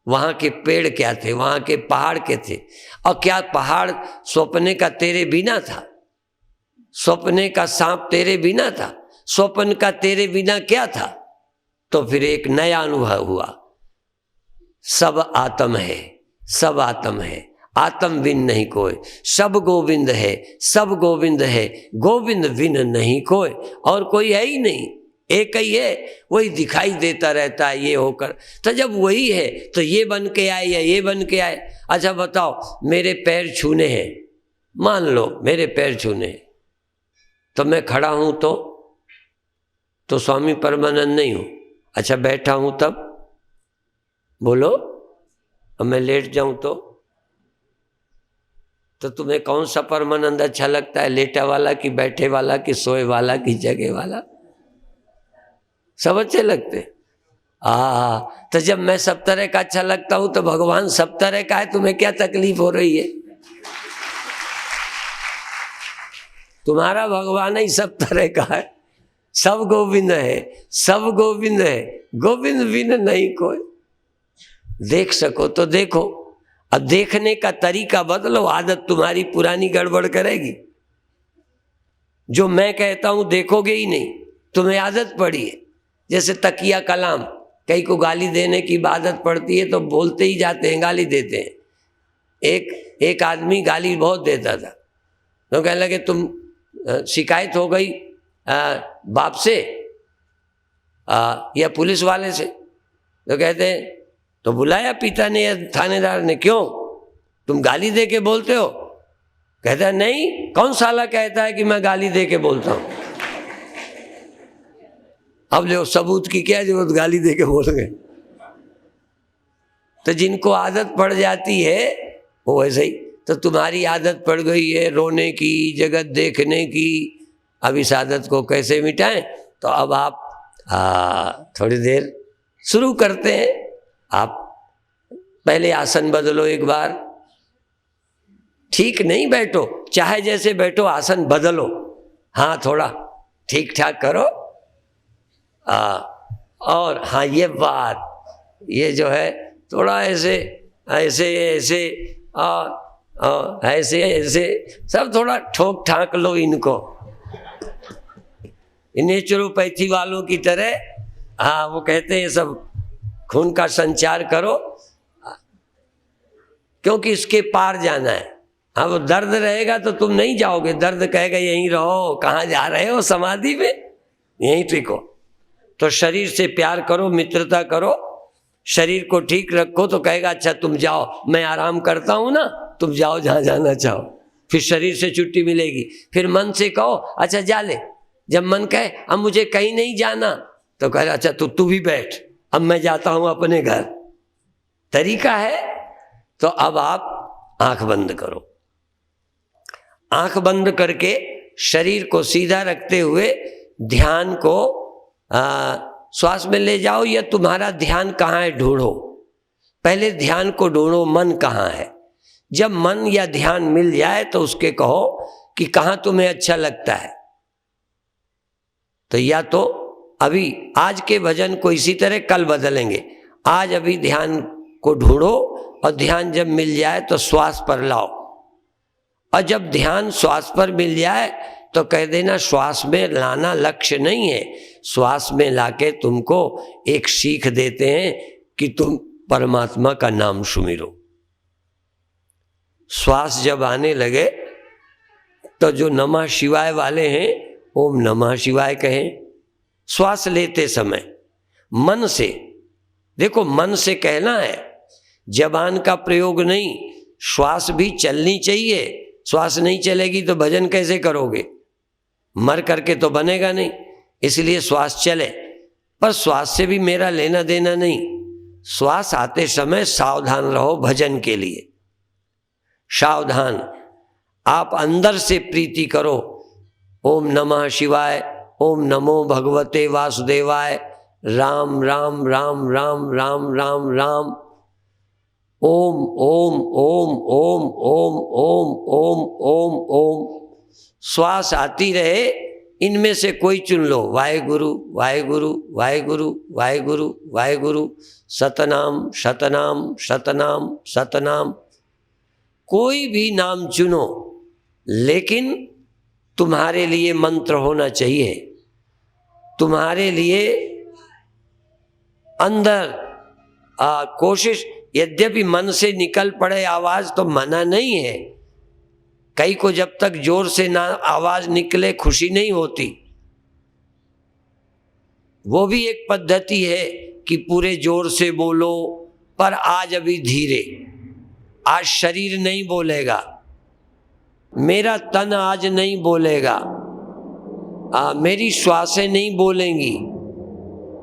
वहां के पेड़ क्या थे, वहां के पहाड़ के थे? और क्या पहाड़ स्वप्ने का तेरे बिना था? स्वप्ने का सांप तेरे बिना था? स्वप्न का तेरे बिना क्या था? तो फिर एक नया अनुभव हुआ, सब आत्म है, सब आत्म है, आत्म बिन नहीं कोई। सब गोविंद है, सब गोविंद है, गोविंद बिन नहीं कोई। और कोई है ही नहीं, एक ही है, वही दिखाई देता रहता है ये होकर। तो जब वही है तो ये बन के आए या ये बन के आए। अच्छा बताओ, मेरे पैर छूने हैं, मान लो मेरे पैर छूने हैं, तो मैं खड़ा हूं तो स्वामी परमानंद नहीं हूं। अच्छा बैठा हूं तब बोलो, अब मैं लेट जाऊं तो तुम्हें कौन सा परमानंद अच्छा लगता है, लेटा वाला कि बैठे वाला कि सोए वाला कि जगे वाला? सब अच्छे लगते। तो जब मैं सब तरह का अच्छा लगता हूं तो भगवान सब तरह का है, तुम्हें क्या तकलीफ हो रही है? तुम्हारा भगवान ही सब तरह का है, सब गोविंद है, सब गोविंद है, गोविंद बिन नहीं कोई। देख सको तो देखो, अब देखने का तरीका बदलो, आदत तुम्हारी पुरानी गड़बड़ करेगी। जो मैं कहता हूं देखोगे ही नहीं, तुम्हें आदत पड़ी है। जैसे तकिया कलाम, कई को गाली देने की आदत पड़ती है तो बोलते ही जाते हैं, गाली देते हैं। एक आदमी गाली बहुत देता था, तो कहने लगे तुम शिकायत हो गई बाप से या पुलिस वाले से? तो कहते हैं तो बुलाया पिता ने या थानेदार ने, क्यों तुम गाली दे के बोलते हो? कहता है नहीं, कौन साला कहता है कि मैं गाली दे के बोलता हूं। अब लो सबूत की क्या जरूरत, गाली दे के बोल गए। तो जिनको आदत पड़ जाती है वो वैसे ही, तो तुम्हारी आदत पड़ गई है रोने की, जगत देखने की। अब इस आदत को कैसे मिटाएं? तो अब आप थोड़ी देर शुरू करते हैं। आप पहले आसन बदलो एक बार, ठीक नहीं बैठो, चाहे जैसे बैठो, आसन बदलो। हाँ थोड़ा ठीक ठाक करो। और हाँ ये बात, ये जो है थोड़ा ऐसे ऐसे ऐसे ऐसे ऐसे सब थोड़ा ठोक ठाक लो इनको, नेचुरोपैथी वालों की तरह। हाँ वो कहते हैं सब खून का संचार करो, क्योंकि इसके पार जाना है। हाँ वो दर्द रहेगा तो तुम नहीं जाओगे, दर्द कहेगा यहीं रहो, कहाँ जा रहे हो, समाधि में, यहीं टिको। तो शरीर से प्यार करो, मित्रता करो, शरीर को ठीक रखो, तो कहेगा अच्छा तुम जाओ, मैं आराम करता हूं ना, तुम जाओ जहां जाना चाहो। फिर शरीर से छुट्टी मिलेगी। फिर मन से कहो अच्छा जा ले, जब मन कहे अब मुझे कहीं नहीं जाना, तो कहे अच्छा तू भी बैठ, अब मैं जाता हूं अपने घर। तरीका है। तो अब आप आंख बंद करो, आंख बंद करके शरीर को सीधा रखते हुए ध्यान को श्वास में ले जाओ, या तुम्हारा ध्यान कहाँ है ढूंढो। पहले ध्यान को ढूंढो, मन कहाँ है। जब मन या ध्यान मिल जाए तो उसके कहो कि कहाँ तुम्हें अच्छा लगता है। तो या तो अभी आज के भजन को इसी तरह कल बदलेंगे। आज अभी ध्यान को ढूंढो, और ध्यान जब मिल जाए तो श्वास पर लाओ, और जब ध्यान श्वास पर मिल जाए तो कह देना श्वास में लाना लक्ष्य नहीं है, श्वास में लाके तुमको एक सीख देते हैं कि तुम परमात्मा का नाम सुमिरो। श्वास जब आने लगे तो जो नमः शिवाय वाले हैं ओम नमः शिवाय कहें। श्वास लेते समय मन से, देखो मन से कहना है, जबान का प्रयोग नहीं। श्वास भी चलनी चाहिए, श्वास नहीं चलेगी तो भजन कैसे करोगे, मर करके तो बनेगा नहीं। इसलिए श्वास चले, पर श्वास से भी मेरा लेना देना नहीं। श्वास आते समय सावधान रहो भजन के लिए, सावधान। आप अंदर से प्रीति करो, ओम नमः शिवाय, ओम नमो भगवते वासुदेवाय, राम राम राम राम राम राम राम, ओम ओम ओम ओम ओम ओम ओम ओम ओम। श्वास आती रहे, इनमें से कोई चुन लो, वाहेगुरु वाहेगुरु वाहेगुरु वाहेगुरु वाहेगुरु, सतनाम शतनाम शतनाम शतनाम, कोई भी नाम चुनो, लेकिन तुम्हारे लिए मंत्र होना चाहिए। तुम्हारे लिए अंदर कोशिश, यद्यपि मन से निकल पड़े आवाज तो मना नहीं है। कई को जब तक जोर से ना आवाज निकले खुशी नहीं होती। वो भी एक पद्धति है कि पूरे जोर से बोलो, पर आज अभी धीरे। आज शरीर नहीं बोलेगा, मेरा तन आज नहीं बोलेगा, मेरी श्वासें नहीं बोलेंगी,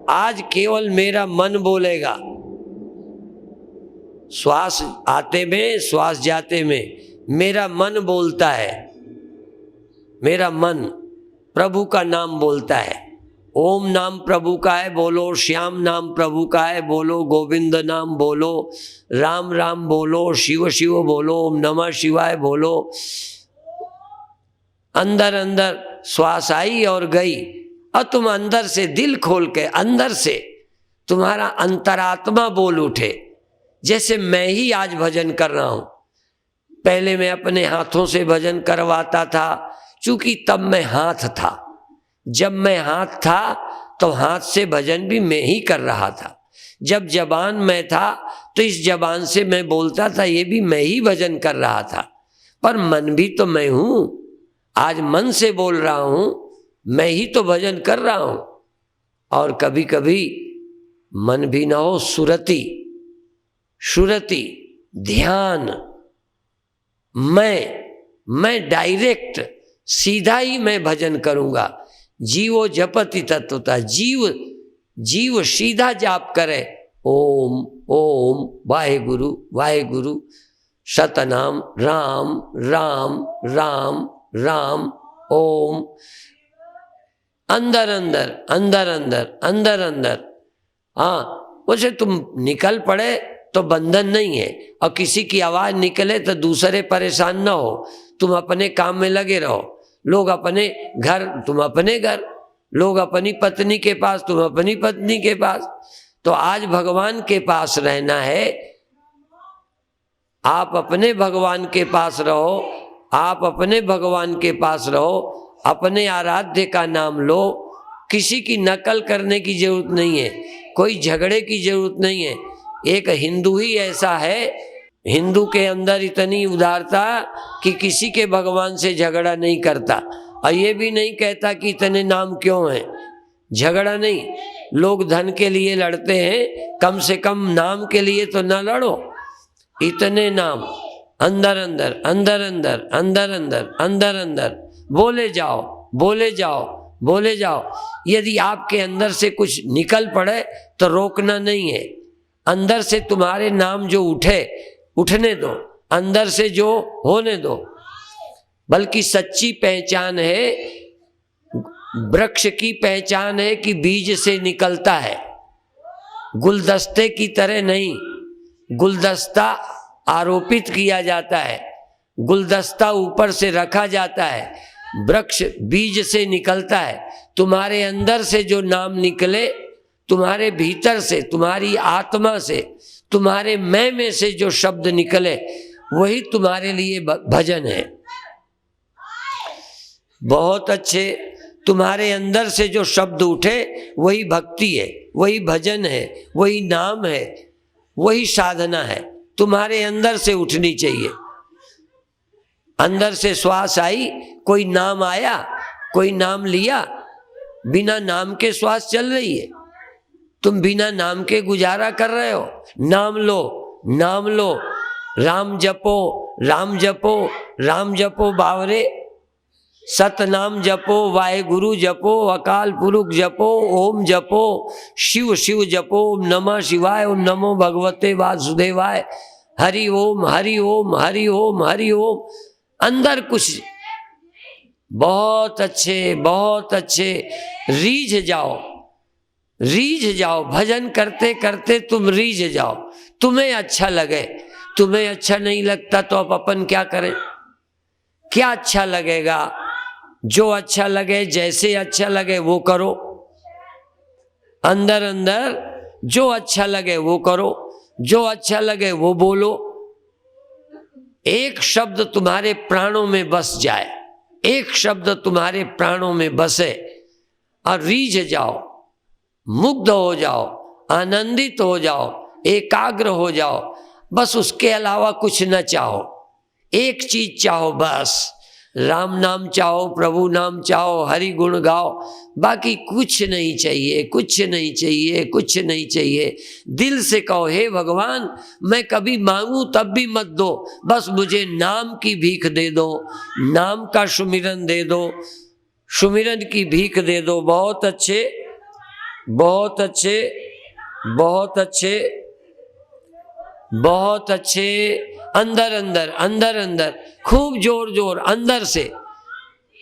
आज केवल मेरा मन बोलेगा। श्वास आते में, श्वास जाते में मेरा मन बोलता है, मेरा मन प्रभु का नाम बोलता है। ओम नाम प्रभु का है, बोलो। श्याम नाम प्रभु का है, बोलो। गोविंद नाम बोलो, राम राम बोलो, शिव शिव बोलो, ओम नमः शिवाय बोलो। अंदर अंदर श्वास आई और गई, और तुम अंदर से दिल खोल के, अंदर से तुम्हारा अंतरात्मा बोल उठे, जैसे मैं ही आज भजन कर रहा हूं। पहले मैं अपने हाथों से भजन करवाता था, चूंकि तब मैं हाथ था। जब मैं हाथ था तो हाथ से भजन भी मैं ही कर रहा था। जब जबान मैं था तो इस जबान से मैं बोलता था, ये भी मैं ही भजन कर रहा था। पर मन भी तो मैं हूं, आज मन से बोल रहा हूं, मैं ही तो भजन कर रहा हूं। और कभी कभी मन भी ना हो, सुरति, सुरति, ध्यान, मैं डायरेक्ट सीधा ही मैं भजन करूंगा। जीवो जपति तत्वता, जीव सीधा जाप करे, ओम ओम वाहेगुरु वाहेगुरु, सतनाम राम राम राम राम ओम। अंदर अंदर अंदर अंदर अंदर अंदर। हाँ, उसे तुम निकल पड़े तो बंधन नहीं है, और किसी की आवाज निकले तो दूसरे परेशान ना हो, तुम अपने काम में लगे रहो। लोग अपने घर, तुम अपने घर, लोग अपनी पत्नी के पास, तुम अपनी पत्नी के पास। तो आज भगवान के पास रहना है, आप अपने भगवान के पास रहो, आप अपने भगवान के पास रहो, अपने आराध्य का नाम लो। किसी की नकल करने की जरूरत नहीं है, कोई झगड़े की जरूरत नहीं है। एक हिंदू ही ऐसा है, हिंदू के अंदर इतनी उदारता कि किसी के भगवान से झगड़ा नहीं करता, और ये भी नहीं कहता कि इतने नाम क्यों हैं। झगड़ा नहीं, लोग धन के लिए लड़ते हैं, कम से कम नाम के लिए तो न लड़ो। इतने नाम अंदर अंदर अंदर अंदर अंदर अंदर अंदर अंदर बोले जाओ, बोले जाओ, बोले जाओ। यदि आपके अंदर से कुछ निकल पड़े तो रोकना नहीं है। अंदर से तुम्हारे नाम जो उठे, उठने दो, अंदर से जो होने दो। बल्कि सच्ची पहचान है, वृक्ष की पहचान है कि बीज से निकलता है, गुलदस्ते की तरह नहीं। गुलदस्ता आरोपित किया जाता है, गुलदस्ता ऊपर से रखा जाता है, वृक्ष बीज से निकलता है। तुम्हारे अंदर से जो नाम निकले, तुम्हारे भीतर से, तुम्हारी आत्मा से, तुम्हारे मैं में से जो शब्द निकले, वही तुम्हारे लिए भजन है। बहुत अच्छे, तुम्हारे अंदर से जो शब्द उठे वही भक्ति है, वही भजन है, वही नाम है, वही साधना है। तुम्हारे अंदर से उठनी चाहिए। अंदर से श्वास आई, कोई नाम आया, कोई नाम लिया, बिना नाम के श्वास चल रही है। तुम बिना नाम के गुजारा कर रहे हो। नाम लो, नाम लो, राम जपो, राम जपो, राम जपो बावरे, सतनाम जपो, वाहेगुरु जपो, अकाल पुरुष जपो, ओम जपो, शिव शिव जपो, ओम नमः शिवाय, ओम नमो भगवते वासुदेवाय, हरि ओम हरि ओम हरि ओम हरि ओम। अंदर कुछ बहुत अच्छे, बहुत अच्छे, रीझ जाओ, रीझ जाओ। भजन करते करते तुम रीझ जाओ, तुम्हें अच्छा लगे। तुम्हें अच्छा नहीं लगता तो अब अपन क्या करें? क्या अच्छा लगेगा? जो अच्छा लगे, जैसे अच्छा लगे वो करो। अंदर अंदर जो अच्छा लगे वो करो, जो अच्छा लगे वो बोलो। एक शब्द तुम्हारे प्राणों में बस जाए, एक शब्द तुम्हारे प्राणों में बसे और रीझ जाओ, मुग्ध हो जाओ, आनंदित हो जाओ, एकाग्र हो जाओ। बस उसके अलावा कुछ न चाहो, एक चीज चाहो बस। राम नाम चाहो, प्रभु नाम चाहो, हरि गुण गाओ, बाकी कुछ नहीं चाहिए, कुछ नहीं चाहिए, कुछ नहीं चाहिए। दिल से कहो, हे भगवान, मैं कभी मांगू तब भी मत दो, बस मुझे नाम की भीख दे दो, नाम का सुमिरन दे दो, सुमिरन की भीख दे दो। बहुत अच्छे। बहुत अच्छे, बहुत अच्छे, बहुत अच्छे। अंदर अंदर, अंदर अंदर, खूब जोर जोर, अंदर से,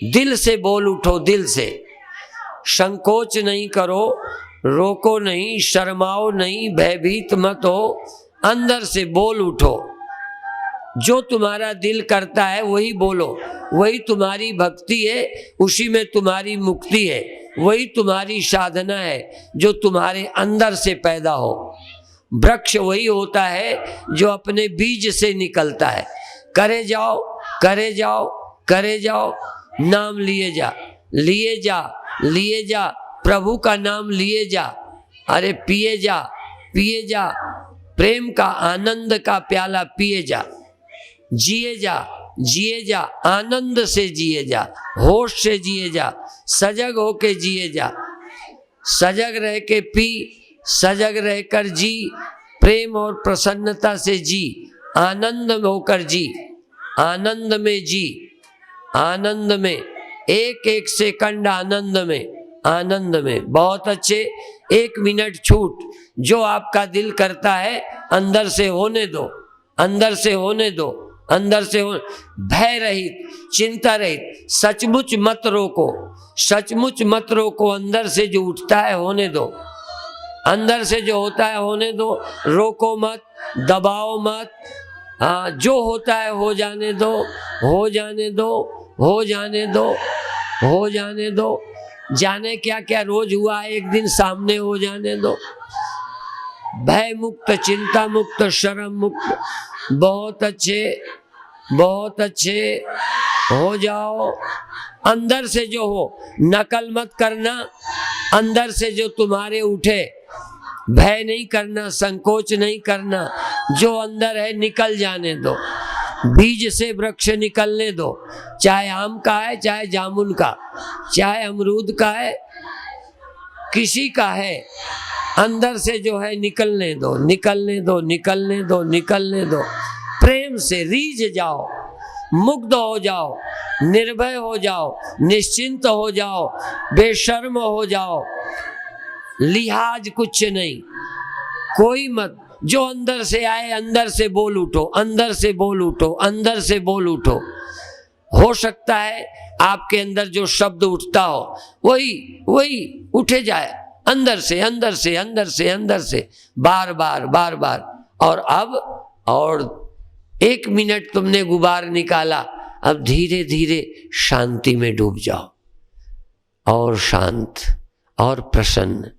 दिल से बोल उठो, दिल से। संकोच नहीं करो, रोको नहीं, शर्माओ नहीं, भयभीत मत हो, अंदर से बोल उठो। जो तुम्हारा दिल करता है वही बोलो, वही तुम्हारी भक्ति है, उसी में तुम्हारी मुक्ति है, वही तुम्हारी साधना है जो तुम्हारे अंदर से पैदा हो। वृक्ष वही होता है जो अपने बीज से निकलता है। करे जाओ, करे जाओ, करे जाओ, नाम लिए जा, लिए जा, लिए जा, प्रभु का नाम लिए जा। अरे पिए जा, पिए जा, प्रेम का आनंद का प्याला पिए जा। जिए जा, जिए जा, आनंद से जिए जा, होश से जिए जा, सजग होके जिए जा। सजग रह के पी, सजग रहकर जी, प्रेम और प्रसन्नता से जी, आनंद में होकर जी, आनंद में जी, आनंद में, एक एक सेकंड आनंद में, आनंद में। बहुत अच्छे। 1 मिनट छूट, जो आपका दिल करता है अंदर से होने दो, अंदर से होने दो, अंदर से हो। भय रहित, चिंता रहित, सचमुच मत रोको, सचमुच मत रोको। अंदर से जो उठता है होने दो, अंदर से जो होता है होने दो, रोको मत, दबाओ मत। हाँ, जो होता है हो जाने दो, हो जाने दो, हो जाने दो, हो जाने दो। जाने क्या क्या रोज हुआ, एक दिन सामने हो जाने दो। भय मुक्त, चिंता मुक्त, शर्म मुक्त। बहुत अच्छे, बहुत अच्छे। हो जाओ। अंदर से जो हो, नकल मत करना। अंदर से जो तुम्हारे उठे, भय नहीं करना, संकोच नहीं करना। जो अंदर है निकल जाने दो। बीज से वृक्ष निकलने दो, चाहे आम का है, चाहे जामुन का, चाहे अमरूद का है, किसी का है। अंदर से जो है निकलने दो, निकलने दो, निकलने दो, निकलने दो। प्रेम से रीझ जाओ, मुग्ध हो जाओ, निर्भय हो जाओ, निश्चिंत हो जाओ, बेशर्म हो जाओ। लिहाज कुछ नहीं, कोई मत। जो अंदर से आए अंदर से बोल उठो, अंदर से बोल उठो, अंदर से बोल उठो। हो सकता है आपके अंदर जो शब्द उठता हो वही वही उठे जाए, अंदर से, अंदर से, अंदर से, अंदर से, बार बार, बार बार। और अब, और 1 मिनट तुमने गुबार निकाला, अब धीरे धीरे शांति में डूब जाओ, और शांत और प्रसन्न।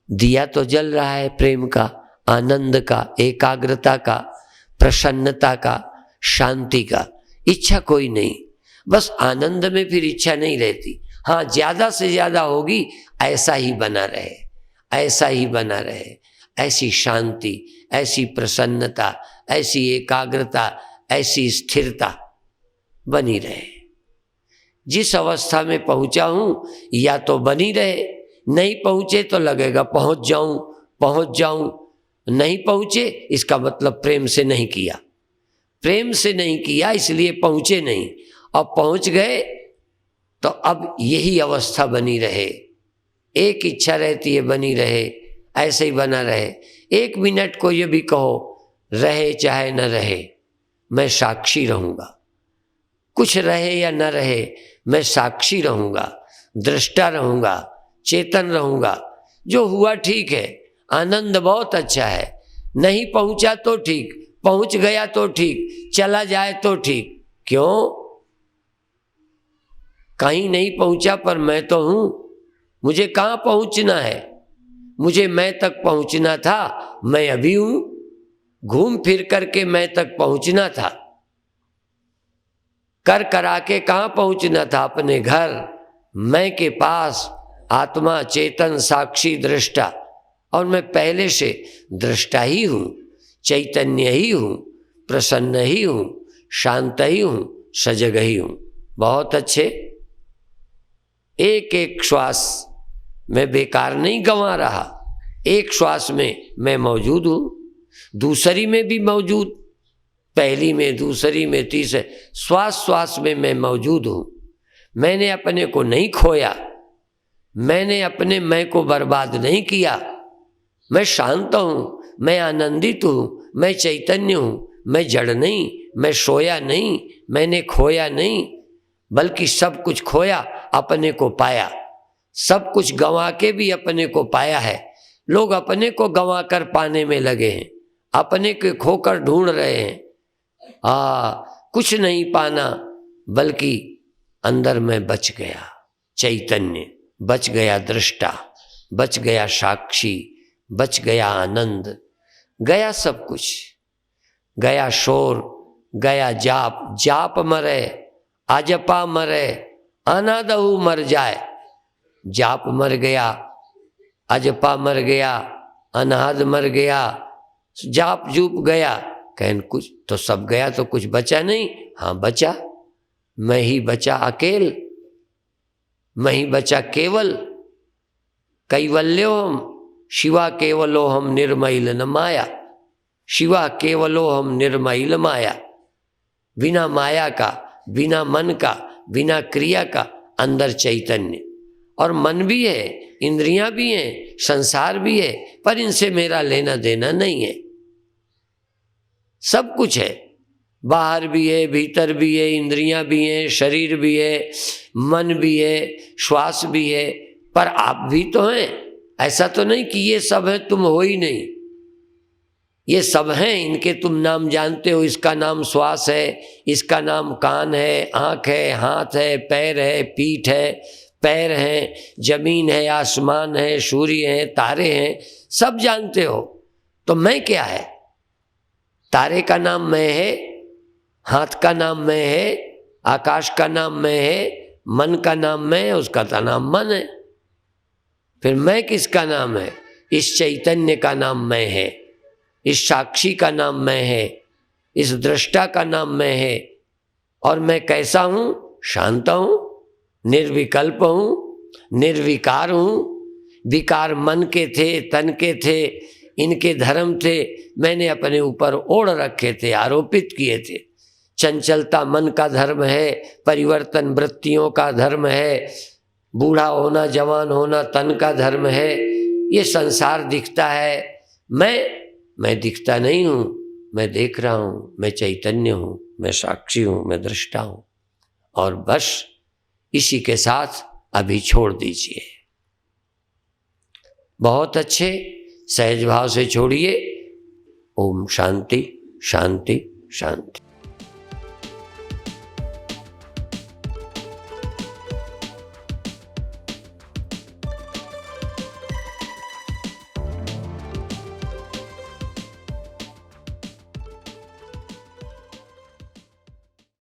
दिया तो जल रहा है प्रेम का, आनंद का, एकाग्रता का, प्रसन्नता का, शांति का। इच्छा कोई नहीं, बस आनंद में फिर इच्छा नहीं रहती। हाँ, ज्यादा से ज्यादा होगी, ऐसा ही बना रहे, ऐसा ही बना रहे। ऐसी शांति, ऐसी प्रसन्नता, ऐसी एकाग्रता, ऐसी स्थिरता बनी रहे। जिस अवस्था में पहुंचा हूं, या तो बनी रहे, नहीं पहुंचे तो लगेगा पहुंच जाऊं, पहुंच जाऊं। नहीं पहुंचे, इसका मतलब प्रेम से नहीं किया, प्रेम से नहीं किया, इसलिए पहुंचे नहीं। और पहुंच गए तो अब यही अवस्था बनी रहे। एक इच्छा रहती है बनी रहे, ऐसे ही बना रहे। 1 मिनट को ये भी कहो, रहे चाहे न रहे, मैं साक्षी रहूंगा। कुछ रहे या न रहे, मैं साक्षी रहूंगा, दृष्टा रहूंगा, चेतन रहूंगा। जो हुआ ठीक है, आनंद बहुत अच्छा है। नहीं पहुंचा तो ठीक, पहुंच गया तो ठीक, चला जाए तो ठीक। क्यों? कहीं नहीं पहुंचा पर मैं तो हूं। मुझे कहाँ पहुंचना है? मुझे मैं तक पहुंचना था, मैं अभी हूं। घूम फिर करके मैं तक पहुंचना था। कर करा के कहाँ पहुंचना था? अपने घर, मैं के पास, आत्मा, चेतन, साक्षी, दृष्टा। और मैं पहले से दृष्टा ही हूं, चैतन्य ही हूं, प्रसन्न ही हूं, शांत ही हूं, सजग ही हूं। बहुत अच्छे। एक एक श्वास मैं बेकार नहीं गंवा रहा। एक श्वास में मैं मौजूद हूं, दूसरी में भी मौजूद, पहली में, दूसरी में, तीसरे, श्वास श्वास में मैं मौजूद हूं। मैंने अपने को नहीं खोया, मैंने अपने मैं को बर्बाद नहीं किया। मैं शांत हूँ, मैं आनंदित हूँ, मैं चैतन्य हूँ, मैं जड़ नहीं, मैं सोया नहीं, मैंने खोया नहीं, बल्कि सब कुछ खोया अपने को पाया। सब कुछ गंवा के भी अपने को पाया है। लोग अपने को गंवा कर पाने में लगे हैं, अपने को खोकर ढूंढ रहे हैं। कुछ नहीं पाना, बल्कि अंदर में बच गया चैतन्य, बच गया दृष्टा, बच गया साक्षी, बच गया आनंद, गया सब कुछ, गया शोर, गया जाप। जाप मरे, अजपा मरे, अनादहु मर जाए। जाप मर गया, अजपा मर गया, अनाद मर गया, जाप जूप गया। कहन कुछ तो सब गया तो कुछ बचा नहीं। हाँ बचा, मैं ही बचा अकेल, मैं ही बचा केवल। कैवल्यो हम शिवा केवलो हम निर्मैल न माया। शिवा केवलो हम निर्मैल माया। बिना माया का, बिना मन का, बिना क्रिया का अंदर चैतन्य। और मन भी है, इंद्रियां भी हैं, संसार भी है, पर इनसे मेरा लेना देना नहीं है। सब कुछ है, बाहर भी है, भीतर भी है, इंद्रियां भी हैं, शरीर भी है, मन भी है, श्वास भी है, पर आप भी तो हैं। ऐसा तो नहीं कि ये सब है तुम हो ही नहीं। ये सब हैं, इनके तुम नाम जानते हो। इसका नाम श्वास है, इसका नाम कान है, आँख है, हाथ है, पैर है, पीठ है, पैर हैं, जमीन है, आसमान है, सूर्य है, तारे हैं, सब जानते हो। तो मैं क्या है? तारे का नाम मैं है, हाथ का नाम मैं है, आकाश का नाम मैं है, मन का नाम मैं है, उसका तो नाम मन है। फिर मैं किसका नाम है? इस चैतन्य का नाम मैं है, इस साक्षी का नाम मैं है, इस दृष्टा का नाम मैं है। और मैं कैसा हूँ? शांत हूँ, निर्विकल्प हूँ, निर्विकार हूँ। विकार मन के थे, तन के थे, इनके धर्म थे, मैंने अपने ऊपर ओढ़ रखे थे, आरोपित किए थे। चंचलता मन का धर्म है, परिवर्तन वृत्तियों का धर्म है, बूढ़ा होना जवान होना तन का धर्म है। ये संसार दिखता है, मैं दिखता नहीं हूँ, मैं देख रहा हूँ, मैं चैतन्य हूँ, मैं साक्षी हूँ, मैं दृष्टा हूँ। और बस इसी के साथ अभी छोड़ दीजिए। बहुत अच्छे सहज भाव से छोड़िए। ओम शांति शांति शांति।